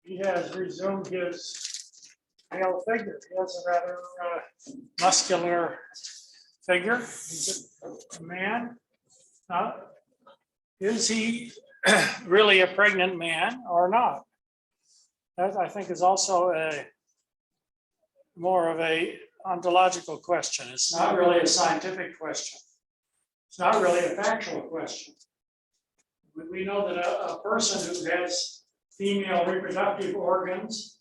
He has resumed his male figure. He has a rather muscular figure. He's a man. Is he really a pregnant man or not? That I think is also a more of a ontological question. It's not really a scientific question. It's not really a factual question. We know that a person who has female reproductive organs,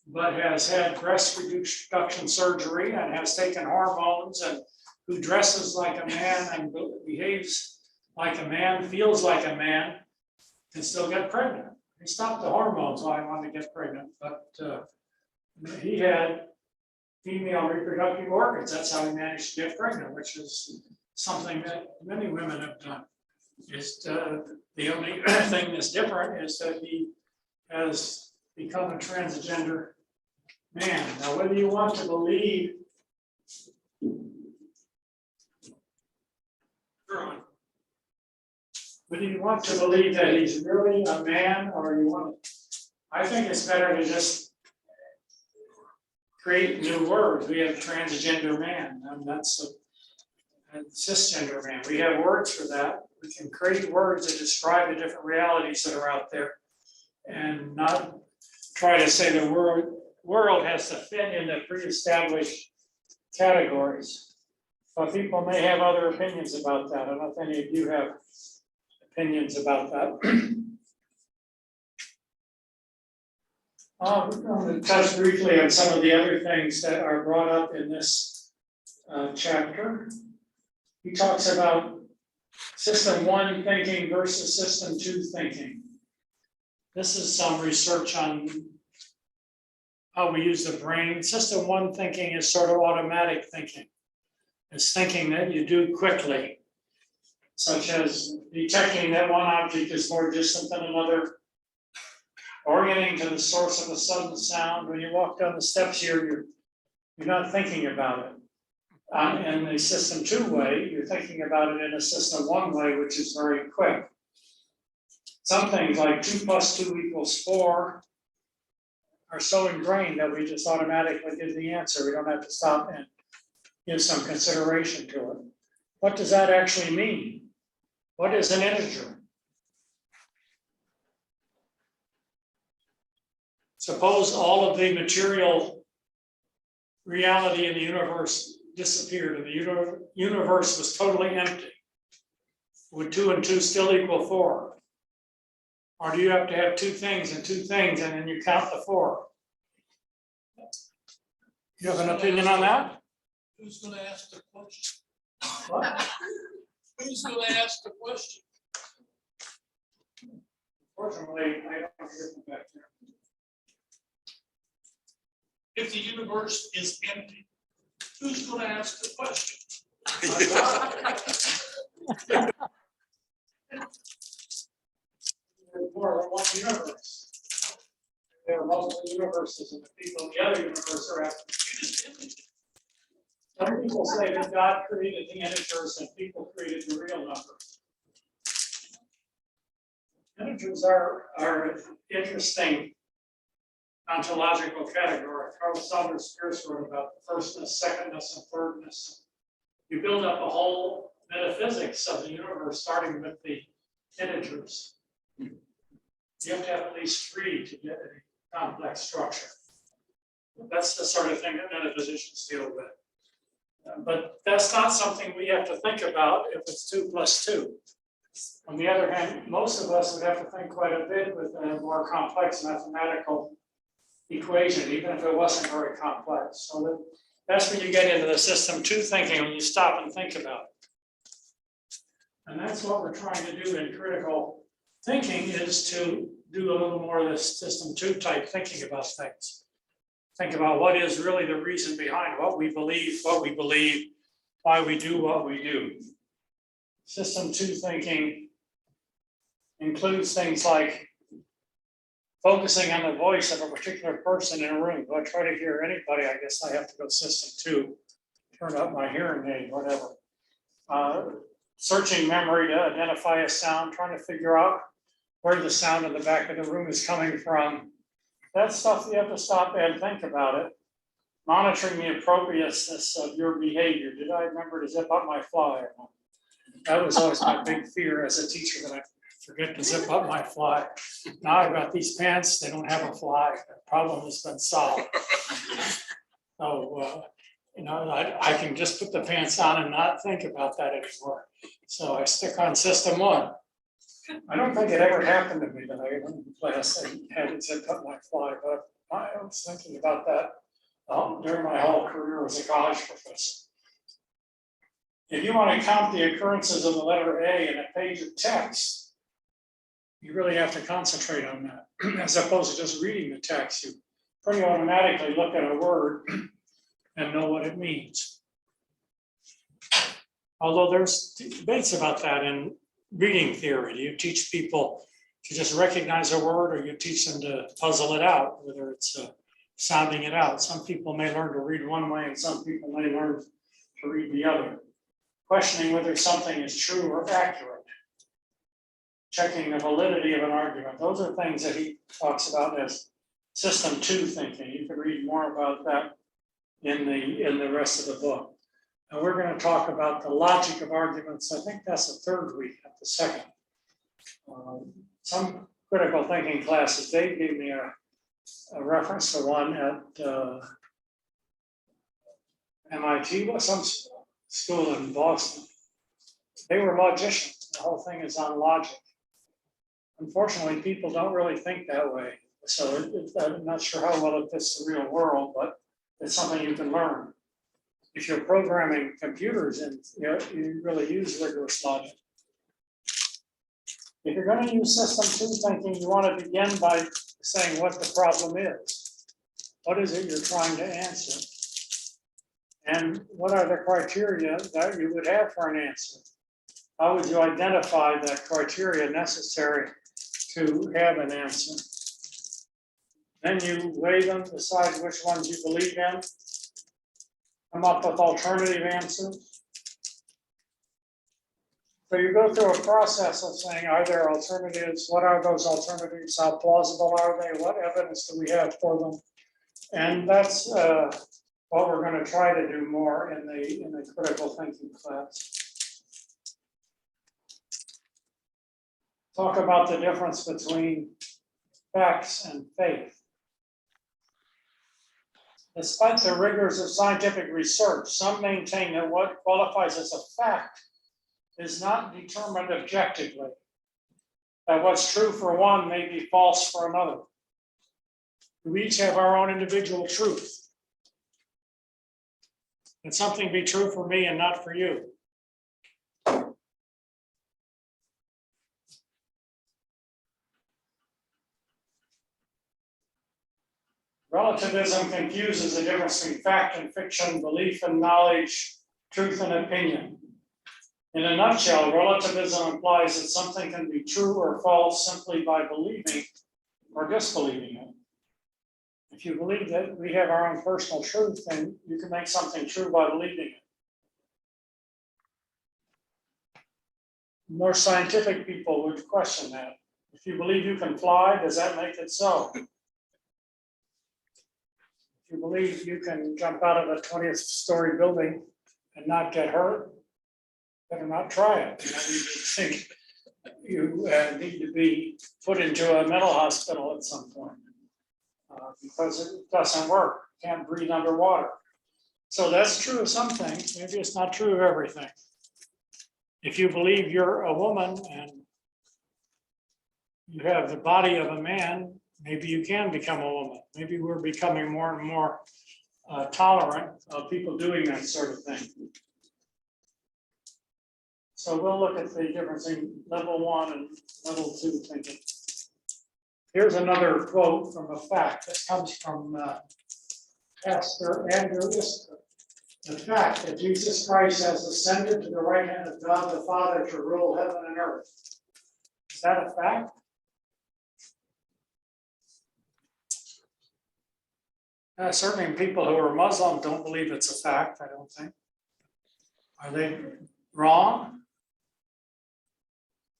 but has had breast reduction surgery and has taken hormones and who dresses like a man and behaves like a man, feels like a man, can still get pregnant. He stopped the hormones while he wanted to get pregnant, but he had female reproductive organs. That's how he managed to get pregnant, which is something that many women have done. The only thing that's different is that he has become a transgender man. Now, whether you want to believe whether you want to believe that he's really a man or you want, I think it's better to just create new words. We have transgender man, and that's a cisgender man. We have words for that. We can create words that describe the different realities that are out there and not try to say the world has to fit into pre-established categories. But people may have other opinions about that. I don't know if any of you have opinions about that. I'm going to touch briefly on some of the other things that are brought up in this chapter. He talks about system 1 thinking versus system 2 thinking. This is some research on how we use the brain. System 1 thinking is sort of automatic thinking. It's thinking that you do quickly, such as detecting that one object is more distant than another, orienting to the source of a sudden sound. When you walk down the steps here, you're not thinking about it. In the system 2 way, you're thinking about it in a system 1 way, which is very quick. Some things like 2 + 2 = 4 are so ingrained that we just automatically give the answer. We don't have to stop and give some consideration to it. What does that actually mean? What is an integer? Suppose all of the material reality in the universe disappeared and the universe was totally empty. Would 2 and 2 still equal 4? Or do you have to have 2 things and 2 things and then you count the 4? You have an opinion on that? Who's gonna ask the question? What? Who's gonna ask the question? Fortunately, I don't hear from back there. If the universe is empty, who's gonna ask the question? There's more than one universe. There are multiple universes, and the people in the other universe are after. Some people say that God created the integers and people created the real numbers. Integers are an interesting ontological category. Carl Sanders Peirce wrote about firstness, secondness, and thirdness. You build up a whole metaphysics of the universe, starting with the integers. You have to have at least 3 to get a complex structure. That's the sort of thing that metaphysicians deal with. But that's not something we have to think about if it's 2 + 2. On the other hand, most of us would have to think quite a bit with a more complex mathematical equation, even if it wasn't very complex. So that's when you get into the system 2 thinking, when you stop and think about it. And that's what we're trying to do in critical thinking, is to do a little more of this system 2 type thinking about things. Think about what is really the reason behind what we believe, why we do what we do. System 2 thinking includes things like focusing on the voice of a particular person in a room. If I try to hear anybody, I guess I have to go system 2, turn up my hearing aid, whatever. Searching memory to identify a sound, trying to figure out where the sound in the back of the room is coming from. That's stuff you have to stop and think about it. Monitoring the appropriateness of your behavior. Did I remember to zip up my fly? That was always my big fear as a teacher, that I forget to zip up my fly. Now I've got these pants, they don't have a fly. The problem has been solved. So, I can just put the pants on and not think about that anymore. So I stick on system 1. I don't think it ever happened to me that I went in class and had to zip up my fly, but I was thinking about that during my whole career as a college professor. If you want to count the occurrences of the letter A in a page of text, you really have to concentrate on that, as opposed to just reading the text. You pretty automatically look at a word and know what it means. Although there's debates about that in reading theory. Do you teach people to just recognize a word, or you teach them to puzzle it out, whether it's sounding it out? Some people may learn to read one way and some people may learn to read the other. Questioning whether something is true or accurate. Checking the validity of an argument. Those are things that he talks about as system 2 thinking. You can read more about that in the rest of the book. And we're going to talk about the logic of arguments. I think that's the 3rd week, not the 2nd. Some critical thinking classes, they gave me a reference to one at MIT, or some school in Boston. They were logicians. The whole thing is on logic. Unfortunately, people don't really think that way. So I'm not sure how well it fits the real world, but it's something you can learn. If you're programming computers, and you really use rigorous logic. If you're going to use system 2 thinking, you want to begin by saying what the problem is. What is it you're trying to answer? And what are the criteria that you would have for an answer? How would you identify the criteria necessary to have an answer? Then you weigh them, decide which ones you believe in, come up with alternative answers. So you go through a process of saying, are there alternatives? What are those alternatives? How plausible are they? What evidence do we have for them? And that's what we're going to try to do more in the critical thinking class. Talk about the difference between facts and faith. Despite the rigors of scientific research, some maintain that what qualifies as a fact is not determined objectively. That what's true for one may be false for another. We each have our own individual truth. Can something be true for me and not for you? Relativism confuses the difference between fact and fiction, belief and knowledge, truth and opinion. In a nutshell, relativism implies that something can be true or false simply by believing or disbelieving it. If you believe that we have our own personal truth, then you can make something true by believing it. More scientific people would question that. If you believe you can fly, does that make it so? If you believe you can jump out of a 20th story building and not get hurt, better not try it. You need to be put into a mental hospital at some point because it doesn't work. can't breathe underwater. So that's true of some things, maybe it's not true of everything. If you believe you're a woman and you have the body of a man, maybe you can become a woman. Maybe we're becoming more and more tolerant of people doing that sort of thing. So we'll look at the difference in level 1 and level 2 thinking. Here's another quote from a fact. This comes from Pastor Andrew Isker. The fact that Jesus Christ has ascended to the right hand of God the Father to rule heaven and earth. Is that a fact? Certainly people who are Muslim don't believe it's a fact, I don't think. Are they wrong?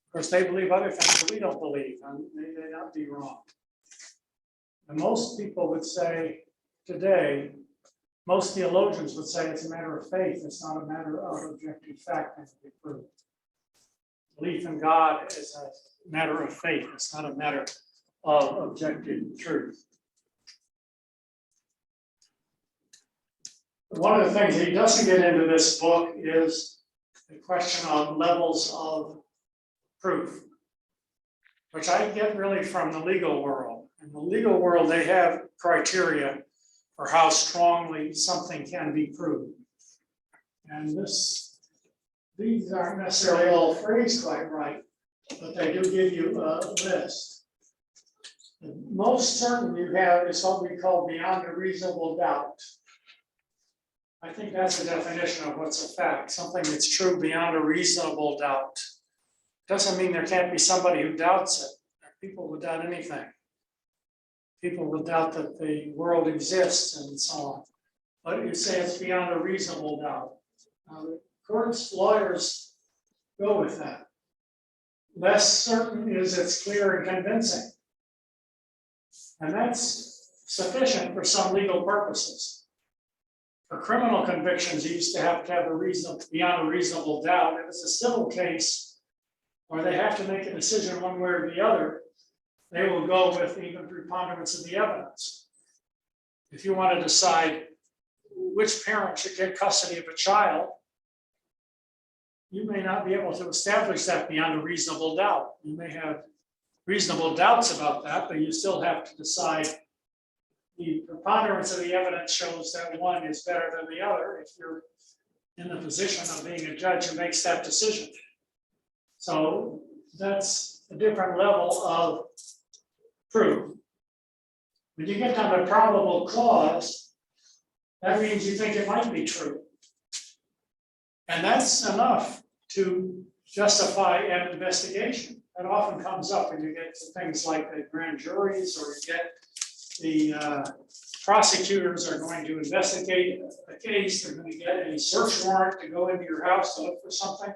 Of course, they believe other things that we don't believe, and they may not be wrong. And most people would say today, most theologians would say it's a matter of faith, it's not a matter of objective fact that can be proved. Belief in God is a matter of faith, it's not a matter of objective truth. One of the things he doesn't get into this book is the question of levels of proof, which I get really from the legal world. In the legal world, they have criteria for how strongly something can be proved. And these aren't necessarily all phrased quite right, but they do give you a list. The most certain you have is what we call beyond a reasonable doubt. I think that's the definition of what's a fact, something that's true beyond a reasonable doubt. Doesn't mean there can't be somebody who doubts it. People would doubt anything. People would doubt that the world exists and so on. But you say it's beyond a reasonable doubt. The courts, lawyers go with that. Less certain is it's clear and convincing. And that's sufficient for some legal purposes. For criminal convictions, you used to have a reason beyond a reasonable doubt. If it's a civil case, or they have to make a decision one way or the other, they will go with even preponderance of the evidence. If you want to decide which parent should get custody of a child, you may not be able to establish that beyond a reasonable doubt. You may have reasonable doubts about that, but you still have to decide. The preponderance of the evidence shows that one is better than the other if you're in the position of being a judge who makes that decision. So that's a different level of proof. When you get down to probable cause, that means you think it might be true. And that's enough to justify an investigation. That often comes up when you get to things like the grand juries, or you get the prosecutors are going to investigate a case, they're going to get a search warrant to go into your house to look for something.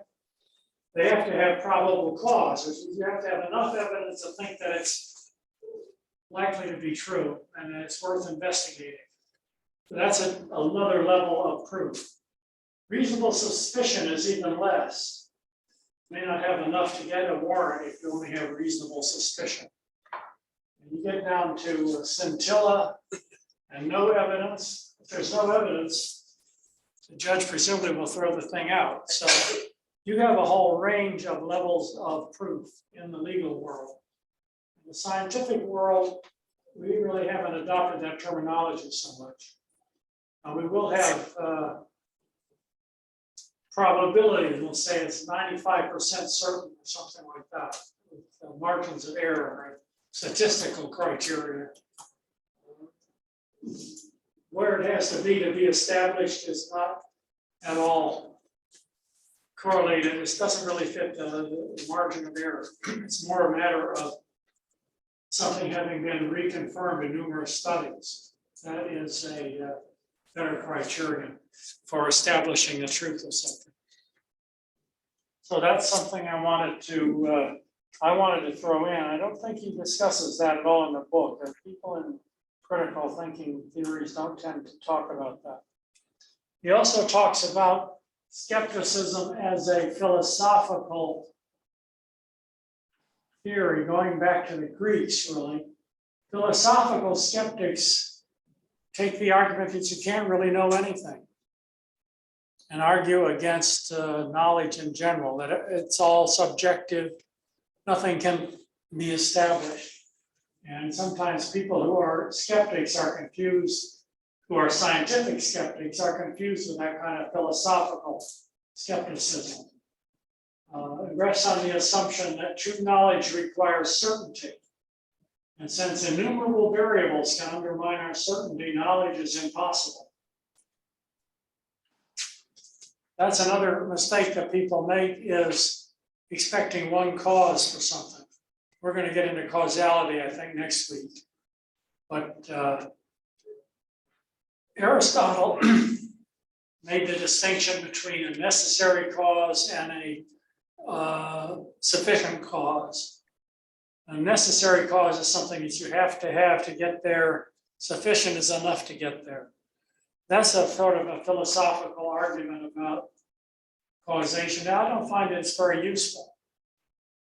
They have to have probable cause, which means you have to have enough evidence to think that it's likely to be true and that it's worth investigating. That's another level of proof. Reasonable suspicion is even less. You may not have enough to get a warrant if you only have reasonable suspicion. You get down to scintilla and no evidence. If there's no evidence, the judge presumably will throw the thing out. So you have a whole range of levels of proof in the legal world. In the scientific world, we really haven't adopted that terminology so much. We will have probability. We'll say it's 95% certain or something like that, with margins of error. Statistical criteria. Where it has to be established is not at all correlated. This doesn't really fit the margin of error. It's more a matter of something having been reconfirmed in numerous studies. That is a better criterion for establishing the truth of something. So that's something I wanted to throw in. I don't think he discusses that at all in the book. People in critical thinking theories don't tend to talk about that. He also talks about skepticism as a philosophical theory, going back to the Greeks, really. Philosophical skeptics take the argument that you can't really know anything and argue against knowledge in general, that it's all subjective, nothing can be established. And sometimes people who are skeptics are confused, who are scientific skeptics are confused with that kind of philosophical skepticism. It rests on the assumption that true knowledge requires certainty. And since innumerable variables can undermine our certainty, knowledge is impossible. That's another mistake that people make, is expecting one cause for something. We're going to get into causality, I think, next week. But Aristotle made the distinction between a necessary cause and a sufficient cause. A necessary cause is something that you have to get there. Sufficient is enough to get there. That's a sort of a philosophical argument about causation. Now, I don't find it's very useful.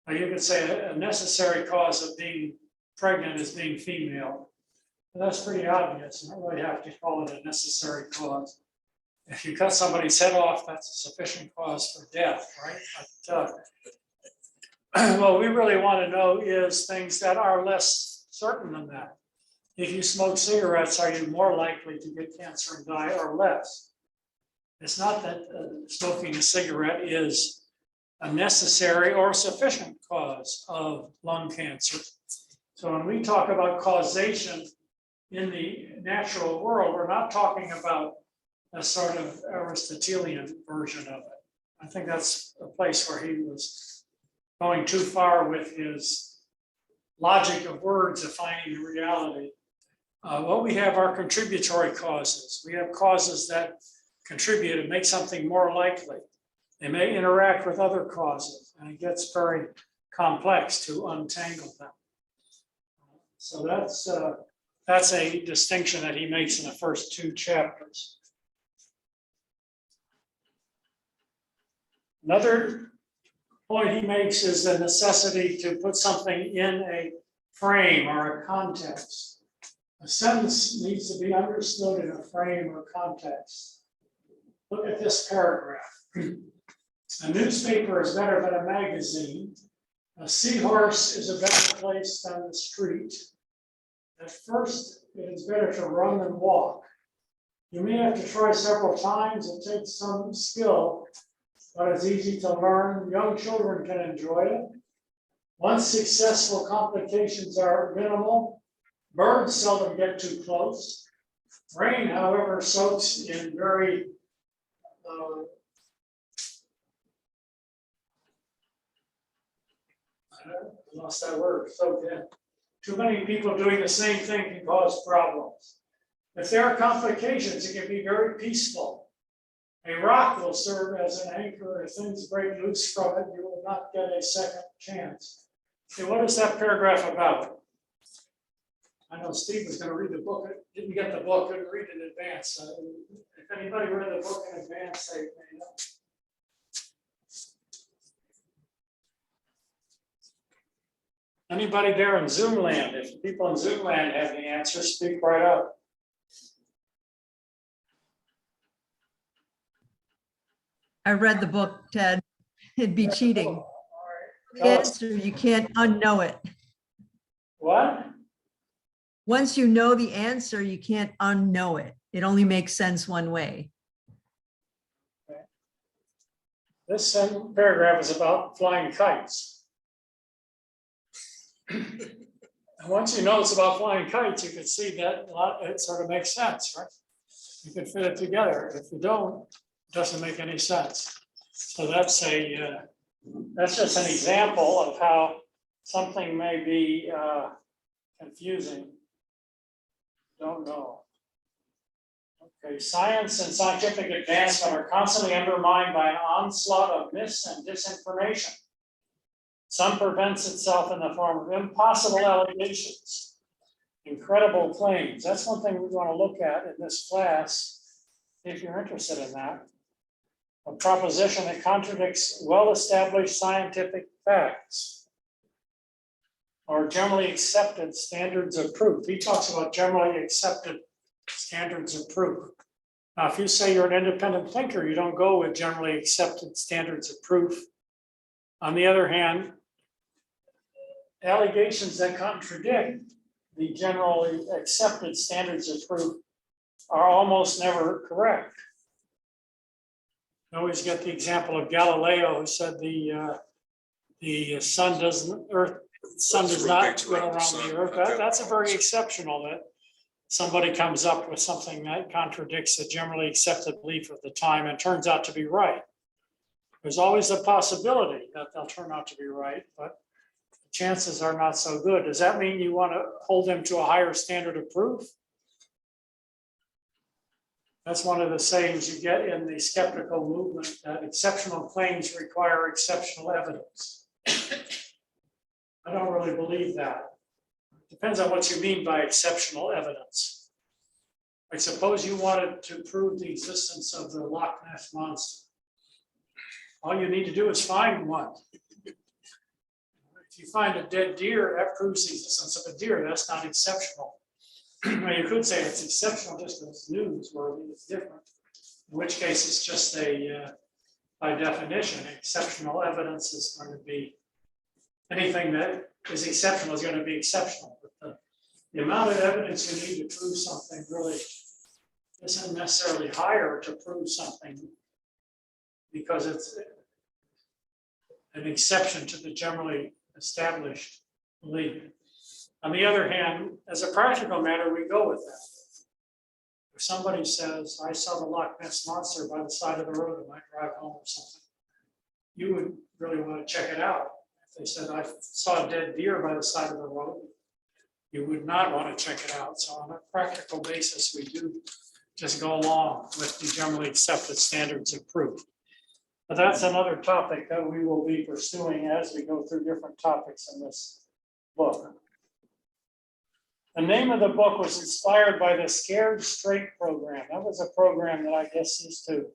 You could say a necessary cause of being pregnant is being female. And that's pretty obvious. You don't really have to call it a necessary cause. If you cut somebody's head off, that's a sufficient cause for death, right? But, what we really want to know is things that are less certain than that. If you smoke cigarettes, are you more likely to get cancer and die, or less? It's not that smoking a cigarette is a necessary or sufficient cause of lung cancer. So when we talk about causation in the natural world, we're not talking about a sort of Aristotelian version of it. I think that's a place where he was going too far with his logic of words defining reality. What we have are contributory causes. We have causes that contribute and make something more likely. They may interact with other causes, and it gets very complex to untangle them. So that's a distinction that he makes in the first two chapters. Another point he makes is the necessity to put something in a frame or a context. A sentence needs to be understood in a frame or context. Look at this paragraph. A newspaper is better than a magazine. A seahorse is a better place than the street. At first, it is better to run than walk. You may have to try several times. It takes some skill, but it's easy to learn. Young children can enjoy it. Once successful, complications are minimal. Birds seldom get too close. Rain, however, soaks in very I lost that word, so good. Too many people doing the same thing can cause problems. If there are complications, it can be very peaceful. A rock will serve as an anchor. If things break loose from it, you will not get a second chance. Okay, what is that paragraph about? I know Steve was going to read the book, didn't get the book, couldn't read it in advance. If anybody read the book in advance, they know. Anybody there in Zoom land? If people in Zoom land have the answer, speak right up. I read the book, Ted. It'd be cheating. All right. The Tell us. answer, you can't unknow it. What? Once you know the answer, you can't unknow it. It only makes sense one way. This paragraph is about flying kites. And once you know it's about flying kites, you can see that it sort of makes sense, right? You can fit it together. If you don't, it doesn't make any sense. So that's just an example of how something may be confusing. Don't know. Okay, science and scientific advancement are constantly undermined by an onslaught of myths and disinformation. Some prevents itself in the form of impossible allegations, incredible claims. That's one thing we want to look at in this class, if you're interested in that. A proposition that contradicts well-established scientific facts or generally accepted standards of proof. He talks about generally accepted standards of proof. Now, if you say you're an independent thinker, you don't go with generally accepted standards of proof. On the other hand, allegations that contradict the generally accepted standards of proof are almost never correct. You always get the example of Galileo, who said the sun does not go around the earth. That's a very exceptional that somebody comes up with something that contradicts the generally accepted belief of the time and turns out to be right. There's always a possibility that they'll turn out to be right, but the chances are not so good. Does that mean you want to hold them to a higher standard of proof? That's one of the sayings you get in the skeptical movement, that exceptional claims require exceptional evidence. I don't really believe that. Depends on what you mean by exceptional evidence. I suppose you wanted to prove the existence of the Loch Ness Monster. All you need to do is find one. If you find a dead deer, that proves the existence of a deer. That's not exceptional. Now, you could say it's exceptional just as newsworthy, it's different. In which case, it's just by definition, exceptional evidence is going to be, anything that is exceptional is going to be exceptional. But the amount of evidence you need to prove something really isn't necessarily higher to prove something because it's an exception to the generally established belief. On the other hand, as a practical matter, we go with that. If somebody says, I saw the Loch Ness Monster by the side of the road on my drive home or something, you would really want to check it out. If they said, I saw a dead deer by the side of the road, you would not want to check it out. So on a practical basis, we do just go along with the generally accepted standards of proof. But that's another topic that we will be pursuing as we go through different topics in this book. The name of the book was inspired by the Scared Straight program. That was a program that I guess used to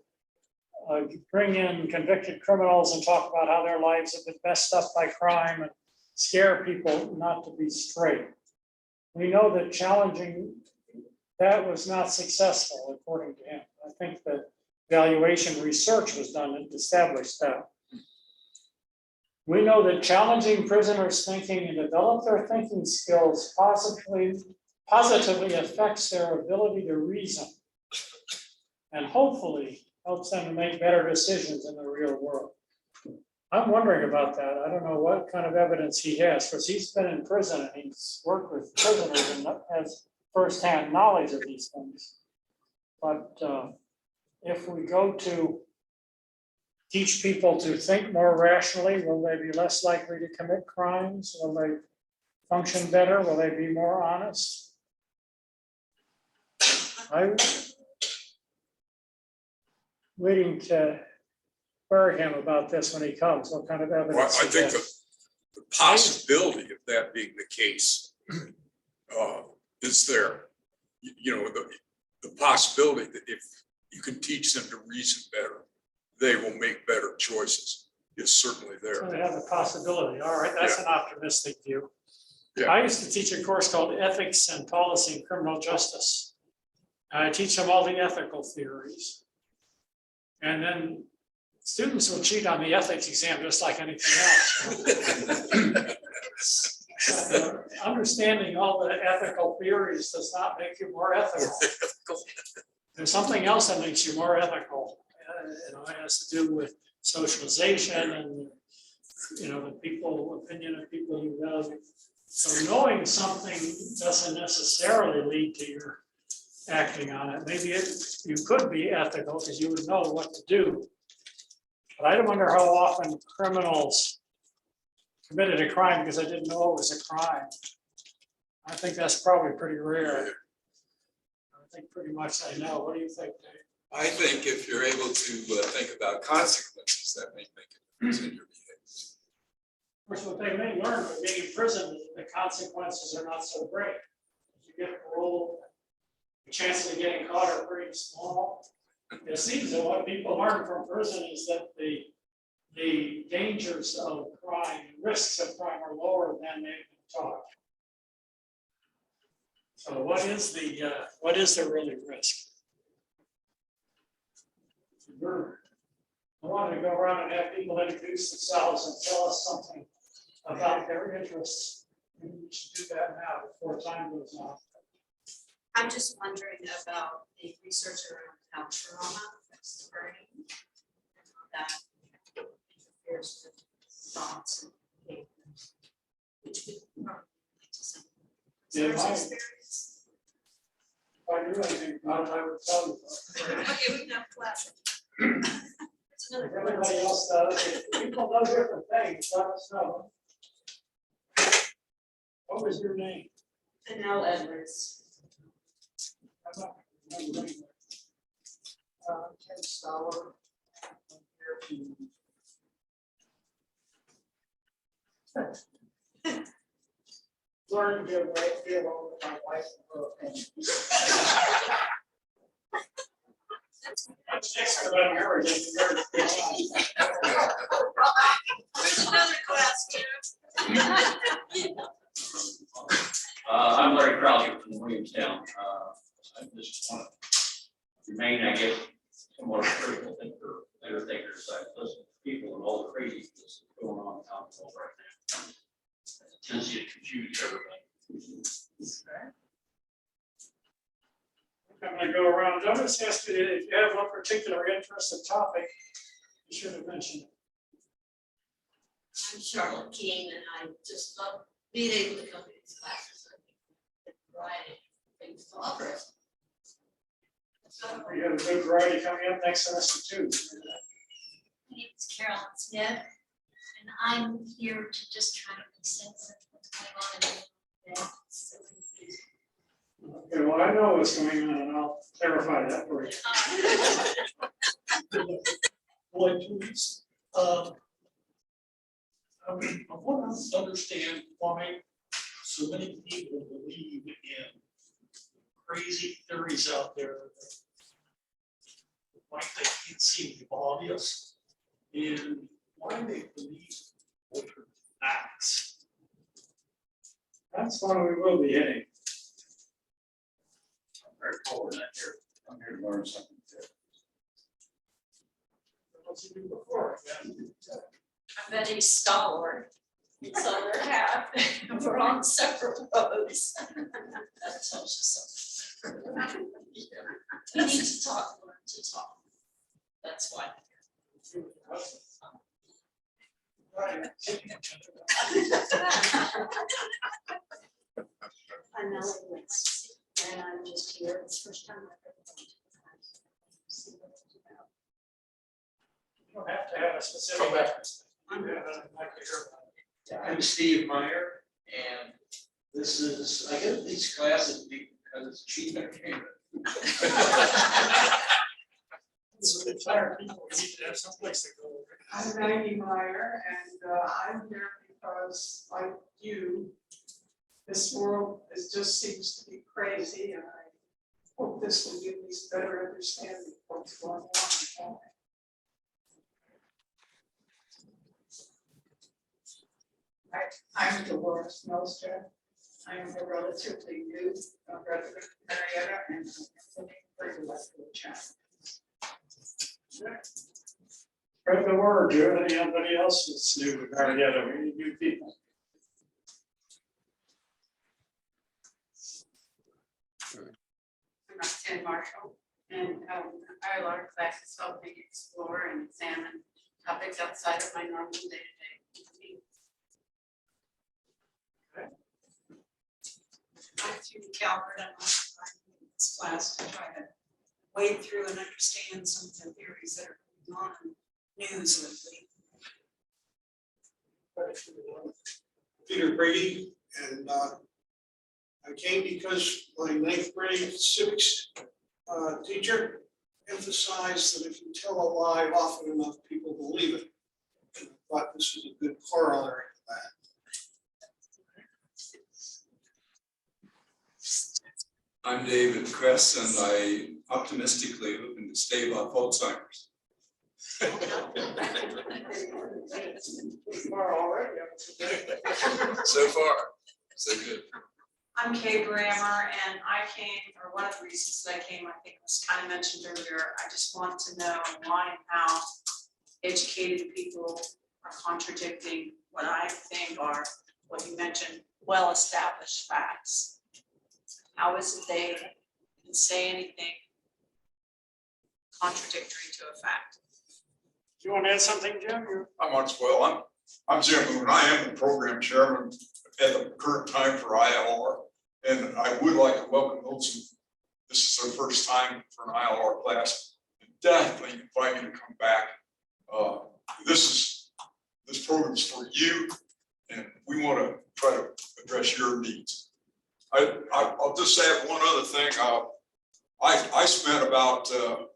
bring in convicted criminals and talk about how their lives have been messed up by crime and scare people not to be straight. We know that challenging that was not successful, according to him. I think that evaluation research was done and established that. We know that challenging prisoners' thinking and develop their thinking skills positively affects their ability to reason and hopefully helps them to make better decisions in the real world. I'm wondering about that. I don't know what kind of evidence he has, because he's been in prison and he's worked with prisoners and has firsthand knowledge of these things. But if we go to teach people to think more rationally, will they be less likely to commit crimes? Will they function better? Will they be more honest? I'm waiting to query him about this when he comes, what kind of Well, evidence I he think has. the possibility of that being the case is there. You know, the possibility that if you can teach them to reason better, they will make better choices is certainly So there. they have the possibility. All right, that's an optimistic view. Yeah. I used to teach a course called Ethics and Policy in Criminal Justice. I teach them all the ethical theories. And then students will cheat on the ethics exam just like anything else. Understanding all the ethical theories does not make you more ethical. There's something else that makes you more ethical. It has to do with socialization and, the opinion of people you value. So knowing something doesn't necessarily lead to your acting on it. Maybe you could be ethical because you would know what to do. But I wonder how often criminals committed a crime because I didn't know it was a crime. I think that's probably pretty rare. I think pretty much I know. What do you think, Dave? I think if you're able to think about consequences, that may make a difference in your behavior. Of course, what they may learn from being in prison, the consequences are not so great. You get paroled, the chances of getting caught are pretty small. It seems that what people learn from prison is that the dangers of crime, risks of crime are lower than they've been taught. So what is the really risk? I wanted to go around and have people introduce themselves and tell us something about their interests. We should do that now before time goes on. I'm just wondering about the research around how trauma affects the brain. And how that interferes with thoughts and behaviors. Which would probably lead to some. Yeah, research mine- experience. If I knew anything about it, I would tell you. Okay, we can have class. That's If another everybody class. else does, if people know different things, let us know. What was your name? Janelle Edwards. I'm not remembering. Ken Stoller. Learn to give a great deal over my wife and her opinion. That's next to that marriage. That's another class, too. I'm Larry Crowley from Williamstown. I just want to remain, I guess, somewhat critical thinker, better thinkers. I listen to people and all the crazy that's going on in town right now. There's a tendency to confuse everything. I'm gonna go around. I'm just asking you if you have a particular interest or topic, you should have mentioned it. I'm Charlotte King, and I just love being able to come to these classes and variety of things to offer us. So, We have a good variety coming up next semester too. My name is Carolyn Smith, and I'm here to just try to make sense of what's going on in the so confusing. Okay, well, I know what's going on and I'll clarify that for you. Boy, please. I want to understand why so many people believe in crazy theories out there that like they can't seem to be obvious, and why they believe altered facts. That's one we will be hitting. I'm very forward. I'm here to learn something. What you do before. I'm Betty Stoller. It's on their hat. We're on separate roads. That tells you something. We need to talk, learn to talk. That's why. I'm Melanie Wentz, and I'm just here. It's the first time I've ever been to the class. See what it's about. You don't have to have a specific interest. You have a, like to hear about it. I'm Steve Meyer, and this is, I get these classes because it's cheap entertainment. So the tired people, we need to have someplace to go. I'm Maggie Meyer, and I'm here because, like you, this world just seems to be crazy, and I hope this will give me a better understanding of what's going on. I'm Dolores Nostra. I am a relatively new resident of Marietta, and I'm looking for electoral challenge. Spread the word, do anybody else that's new to Marietta, we need new people. I'm Roxanne Marshall, and our large classes help me explore and examine topics outside of my normal day-to-day routine. I'm Judy Calvert, I'm in this class to try to wade through and understand some of the theories that are going on in news lately. Peter Brady, and I came because my ninth grade civics teacher emphasized that if you tell a lie often enough, people believe it. And I thought this was a good corollary to that. I'm David Kress, and I optimistically hoping to stave off Alzheimer's. Far already. So far, so good. I'm Kay Brammer, and I came, or one of the reasons that I came, I think was kind of mentioned earlier. I just want to know why and how educated people are contradicting what I think are, what you mentioned, well-established facts. How is it they can say anything contradictory to a fact? Do you want to add something, Jim? I might as well. I'm Jim Moon. I am the program chairman at the current time for ILR. And I would like to welcome those who, this is their first time for an ILR class. Definitely invite you to come back. This program is for you, and we want to try to address your needs. I'll just add one other thing. I spent about 10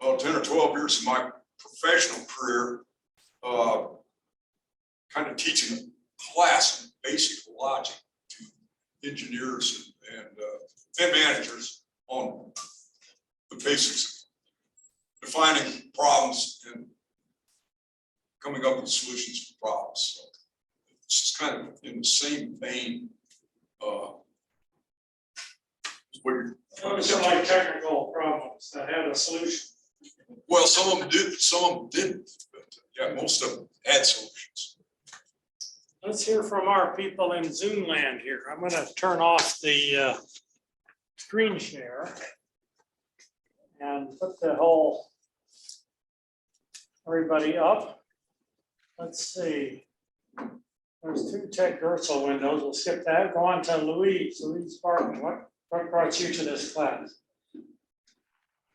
or 12 years of my professional career kind of teaching a class in basic logic to engineers and managers on the basics of defining problems and coming up with solutions for problems. So it's kind of in the same vein. Those are like technical problems that had a solution. Well, some of them did, some of them didn't, but yeah, most of them had solutions. Let's hear from our people in Zoom land here. I'm going to turn off the screen share and put the whole everybody up. Let's see. There's two Ted Gersel windows. We'll skip that. Go on to Louise Barton. What brought you to this class?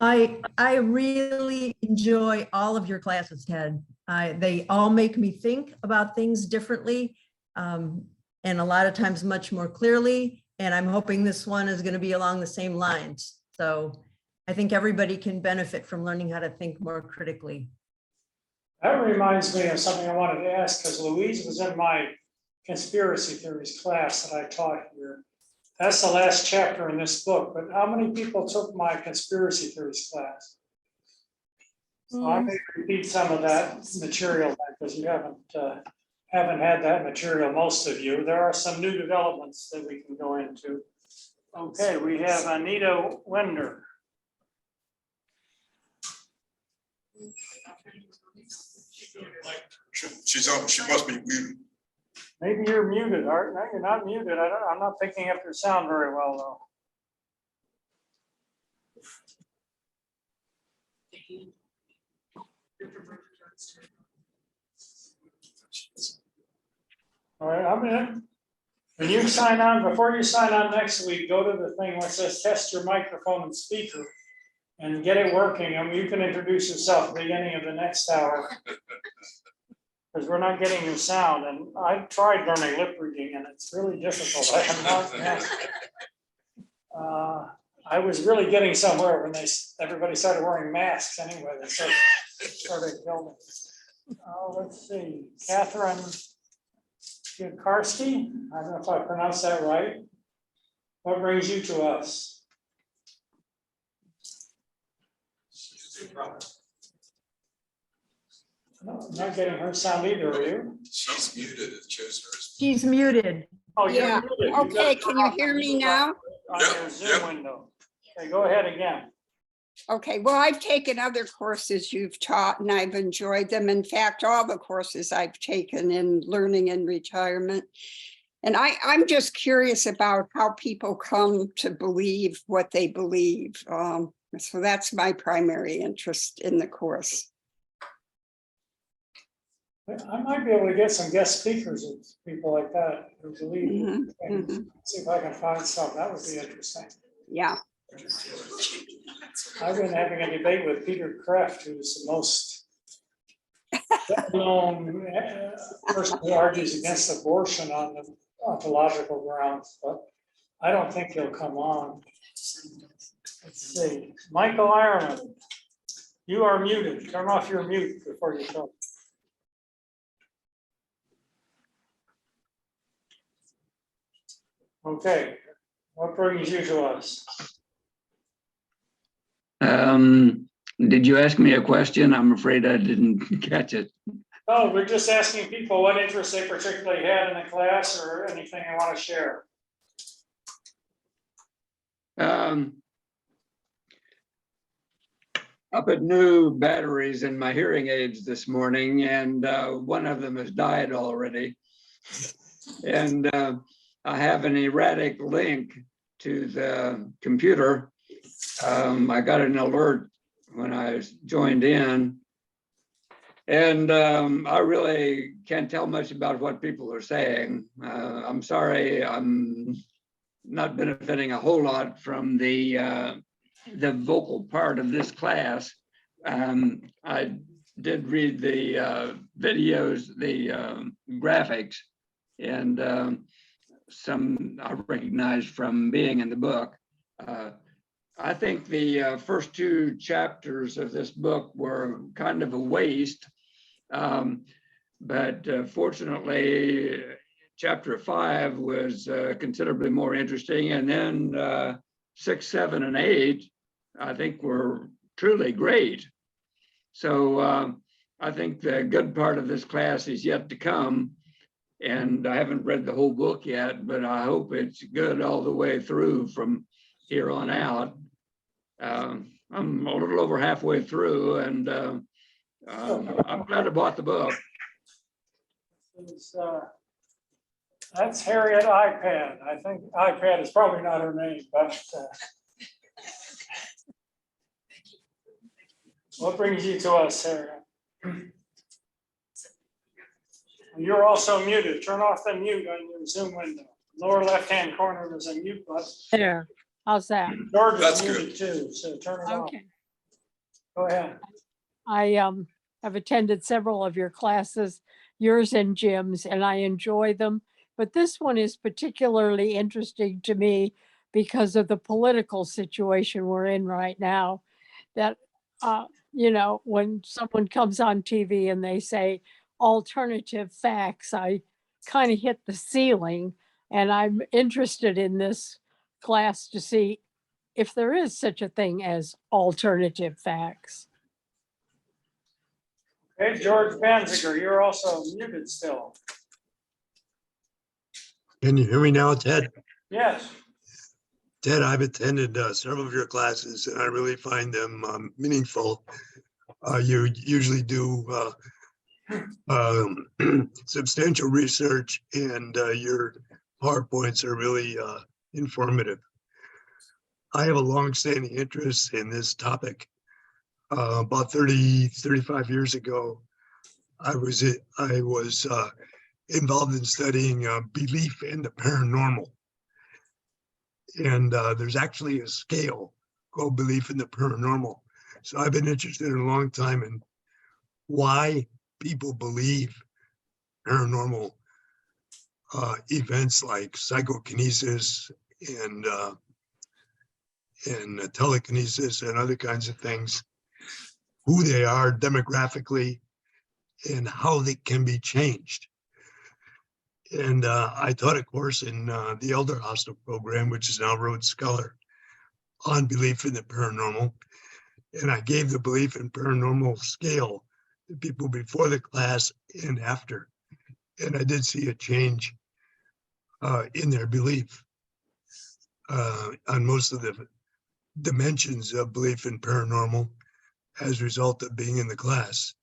I really enjoy all of your classes, Ted. They all make me think about things differently, and a lot of times much more clearly. And I'm hoping this one is going to be along the same lines. So I think everybody can benefit from learning how to think more critically. That reminds me of something I wanted to ask, because Louise was in my conspiracy theories class that I taught here. That's the last chapter in this book, but how many people took my conspiracy theories class? So I may repeat some of that material because you haven't had that material, most of you. There are some new developments that we can go into. Okay, we have Anita Wender. She must be muted. Maybe you're muted, Art. No, you're not muted. I'm not picking up your sound very well, though. All right, I'm in. When you sign on, before you sign on next week, go to the thing where it says test your microphone and speaker and get it working. I mean, you can introduce yourself at the beginning of the next hour. Because we're not getting your sound, and I've tried learning lip reading, and it's really difficult. I was really getting somewhere when everybody started wearing masks anyway. They started filming. Let's see, Catherine Karski. I don't know if I pronounced that right. What brings you to us? No, I'm not getting her sound either, are you? She's muted. It shows her. She's muted. Oh, you're Yeah. muted. Okay, can you hear me now? On your Zoom window. Okay, go ahead again. Okay, well, I've taken other courses you've taught and I've enjoyed them. In fact, all the courses I've taken in learning and retirement. And I'm just curious about how people come to believe what they believe. So that's my primary interest in the course. I might be able to get some guest speakers of people like that who believe. Mhm, And mhm. see if I can find some. That would be interesting. Yeah. I've been having a debate with Peter Kraft, who's the most well-known person who argues against abortion on the ontological grounds, but I don't think he'll come on. Let's see, Michael Ireland, you are muted. Turn off your mute before you talk. Okay, what brings you to us? Did you ask me a question? I'm afraid I didn't catch it. Oh, we're just asking people what interests they particularly had in the class or anything they want to share. I put new batteries in my hearing aids this morning, and one of them has died already. And I have an erratic link to the computer. I got an alert when I joined in. And I really can't tell much about what people are saying. I'm sorry, I'm not benefiting a whole lot from the vocal part of this class. I did read the videos, the graphics, and some I recognized from being in the book. I think the first two chapters of this book were kind of a waste, but fortunately, chapter 5 was considerably more interesting, and then 6, 7, and 8, I think were truly great. So I think the good part of this class is yet to come, and I haven't read the whole book yet, but I hope it's good all the way through from here on out. I'm a little over halfway through, and I'm glad I bought the book. That's Harriet iPad. I think iPad is probably not her name, but what brings you to us, Harriet? You're also muted. Turn off the mute on your Zoom window. Lower left-hand corner, there's a mute button. There, how's that? George That's is good. muted too, so turn it off. Okay. Go ahead. I have attended several of your classes, yours and Jim's, and I enjoy them. But this one is particularly interesting to me because of the political situation we're in right now. That, you know, when someone comes on TV and they say alternative facts, I kind of hit the ceiling. And I'm interested in this class to see if there is such a thing as alternative facts. Hey, George Banziger, you're also muted still. Can you hear me now, Ted? Yes. Ted, I've attended several of your classes and I really find them meaningful. You usually do substantial research, and your PowerPoints are really informative. I have a long-standing interest in this topic. About 35 years ago, I was involved in studying belief in the paranormal. And there's actually a scale called belief in the paranormal. So I've been interested in a long time in why people believe paranormal events like psychokinesis and telekinesis and other kinds of things, who they are demographically, and how they can be changed. And I taught a course in the Elder Hostel program, which is now Rhodes Scholar, on belief in the paranormal. And I gave the belief in paranormal scale to people before the class and after. And I did see a change in their belief on most of the dimensions of belief in paranormal as a result of being in the class.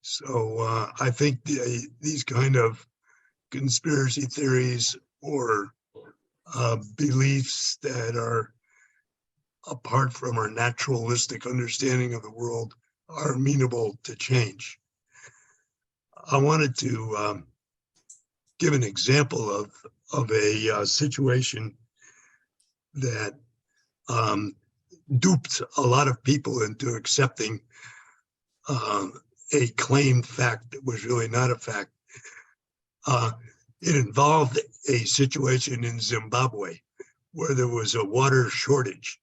So I think these kind of conspiracy theories or beliefs that are apart from our naturalistic understanding of the world are amenable to change. I wanted to give an example of a situation that duped a lot of people into accepting a claimed fact that was really not a fact. It involved a situation in Zimbabwe where there was a water shortage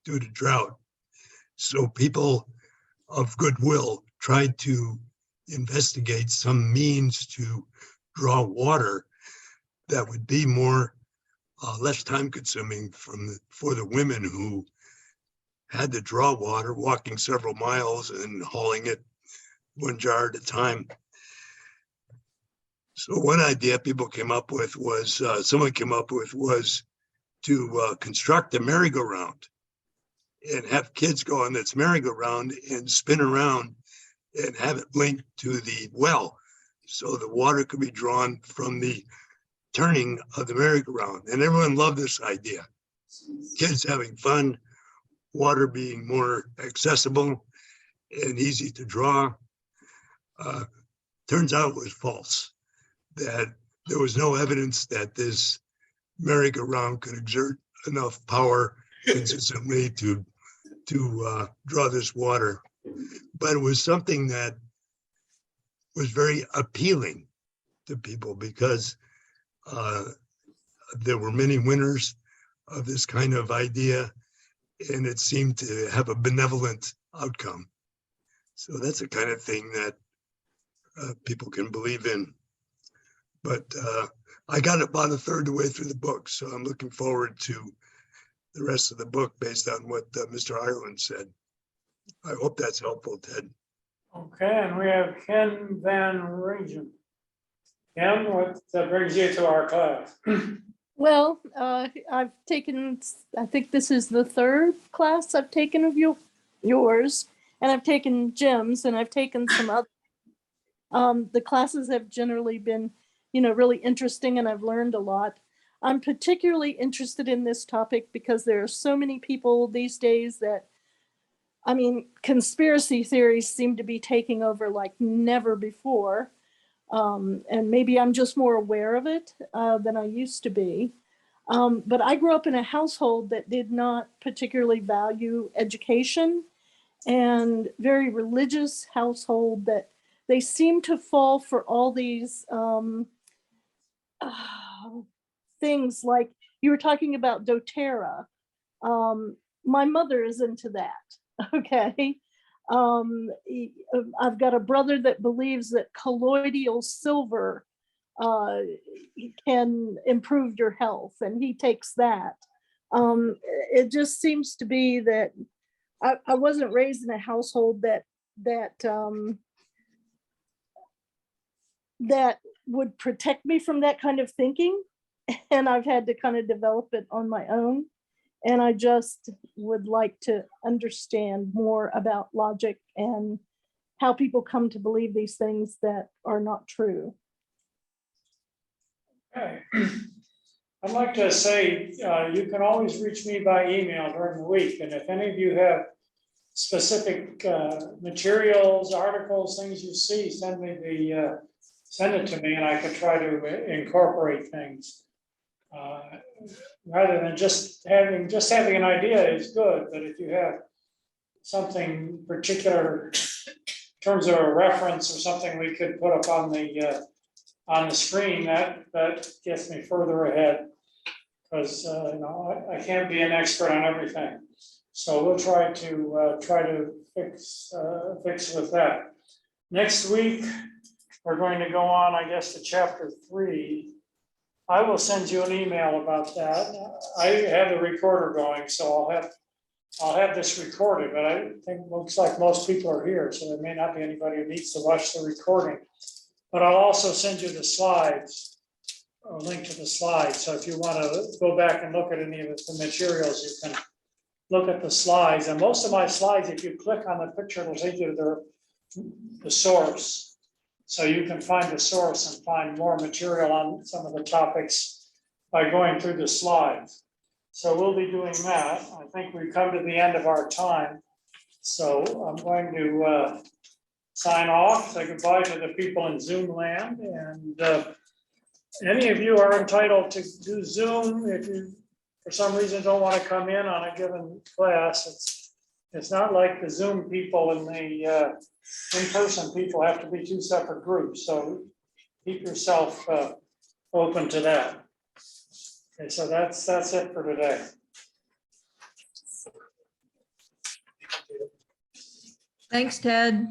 due to drought. So people of goodwill tried to investigate some means to draw water that would be less time consuming for the women who had to draw water, walking several miles and hauling it one jar at a time. So one idea someone came up with was to construct a merry-go-round and have kids go on this merry-go-round and spin around and have it linked to the well. So the water could be drawn from the turning of the merry-go-round. And everyone loved this idea. Kids having fun, water being more accessible and easy to draw. Turns out it was false, that there was no evidence that this merry-go-round could exert enough power consistently to draw this water. But it was something that was very appealing to people because there were many winners of this kind of idea, and it seemed to have a benevolent outcome. So that's the kind of thing that people can believe in. But I got about a third of the way through the book, so I'm looking forward to the rest of the book based on what Mr. Ireland said. I hope that's helpful, Ted. Okay, and we have Ken Van Regen. Ken, what brings you to our class? Well, I've taken, I think this is the third class I've taken of yours, and I've taken Jim's, and I've taken some other. The classes have generally been, really interesting, and I've learned a lot. I'm particularly interested in this topic because there are so many people these days that, conspiracy theories seem to be taking over like never before. And maybe I'm just more aware of it than I used to be. But I grew up in a household that did not particularly value education, and very religious household that they seem to fall for all these things like you were talking about doTERRA. My mother is into that, okay? I've got a brother that believes that colloidal silver can improve your health, and he takes that. It just seems to be that I wasn't raised in a household that would protect me from that kind of thinking, and I've had to kind of develop it on my own. And I just would like to understand more about logic and how people come to believe these things that are not true. Okay. I'd like to say you can always reach me by email during the week. And if any of you have specific materials, articles, things you see, send it to me, and I could try to incorporate things. Rather than just having an idea is good, but if you have something particular in terms of a reference or something we could put up on the screen, that gets me further ahead, because I can't be an expert on everything. So we'll try to fix with that. Next week we're going to go on, I guess, to chapter 3. I will send you an email about that. I have the recorder going, so I'll have this recorded, but I think it looks like most people are here, so there may not be anybody who needs to watch the recording. But I'll also send you the slides, a link to the slides. So if you want to go back and look at any of the materials, you can look at the slides. And most of my slides, if you click on the picture, it'll take you to the source. So you can find the source and find more material on some of the topics by going through the slides. So we'll be doing that. I think we've come to the end of our time. So I'm going to sign off, say goodbye to the people in Zoom land. And any of you are entitled to do Zoom. If you, for some reason, don't want to come in on a given class, it's not like the Zoom people and the in-person people have to be two separate groups. So keep yourself open to that. Okay, so that's it for today. Thanks, Ted.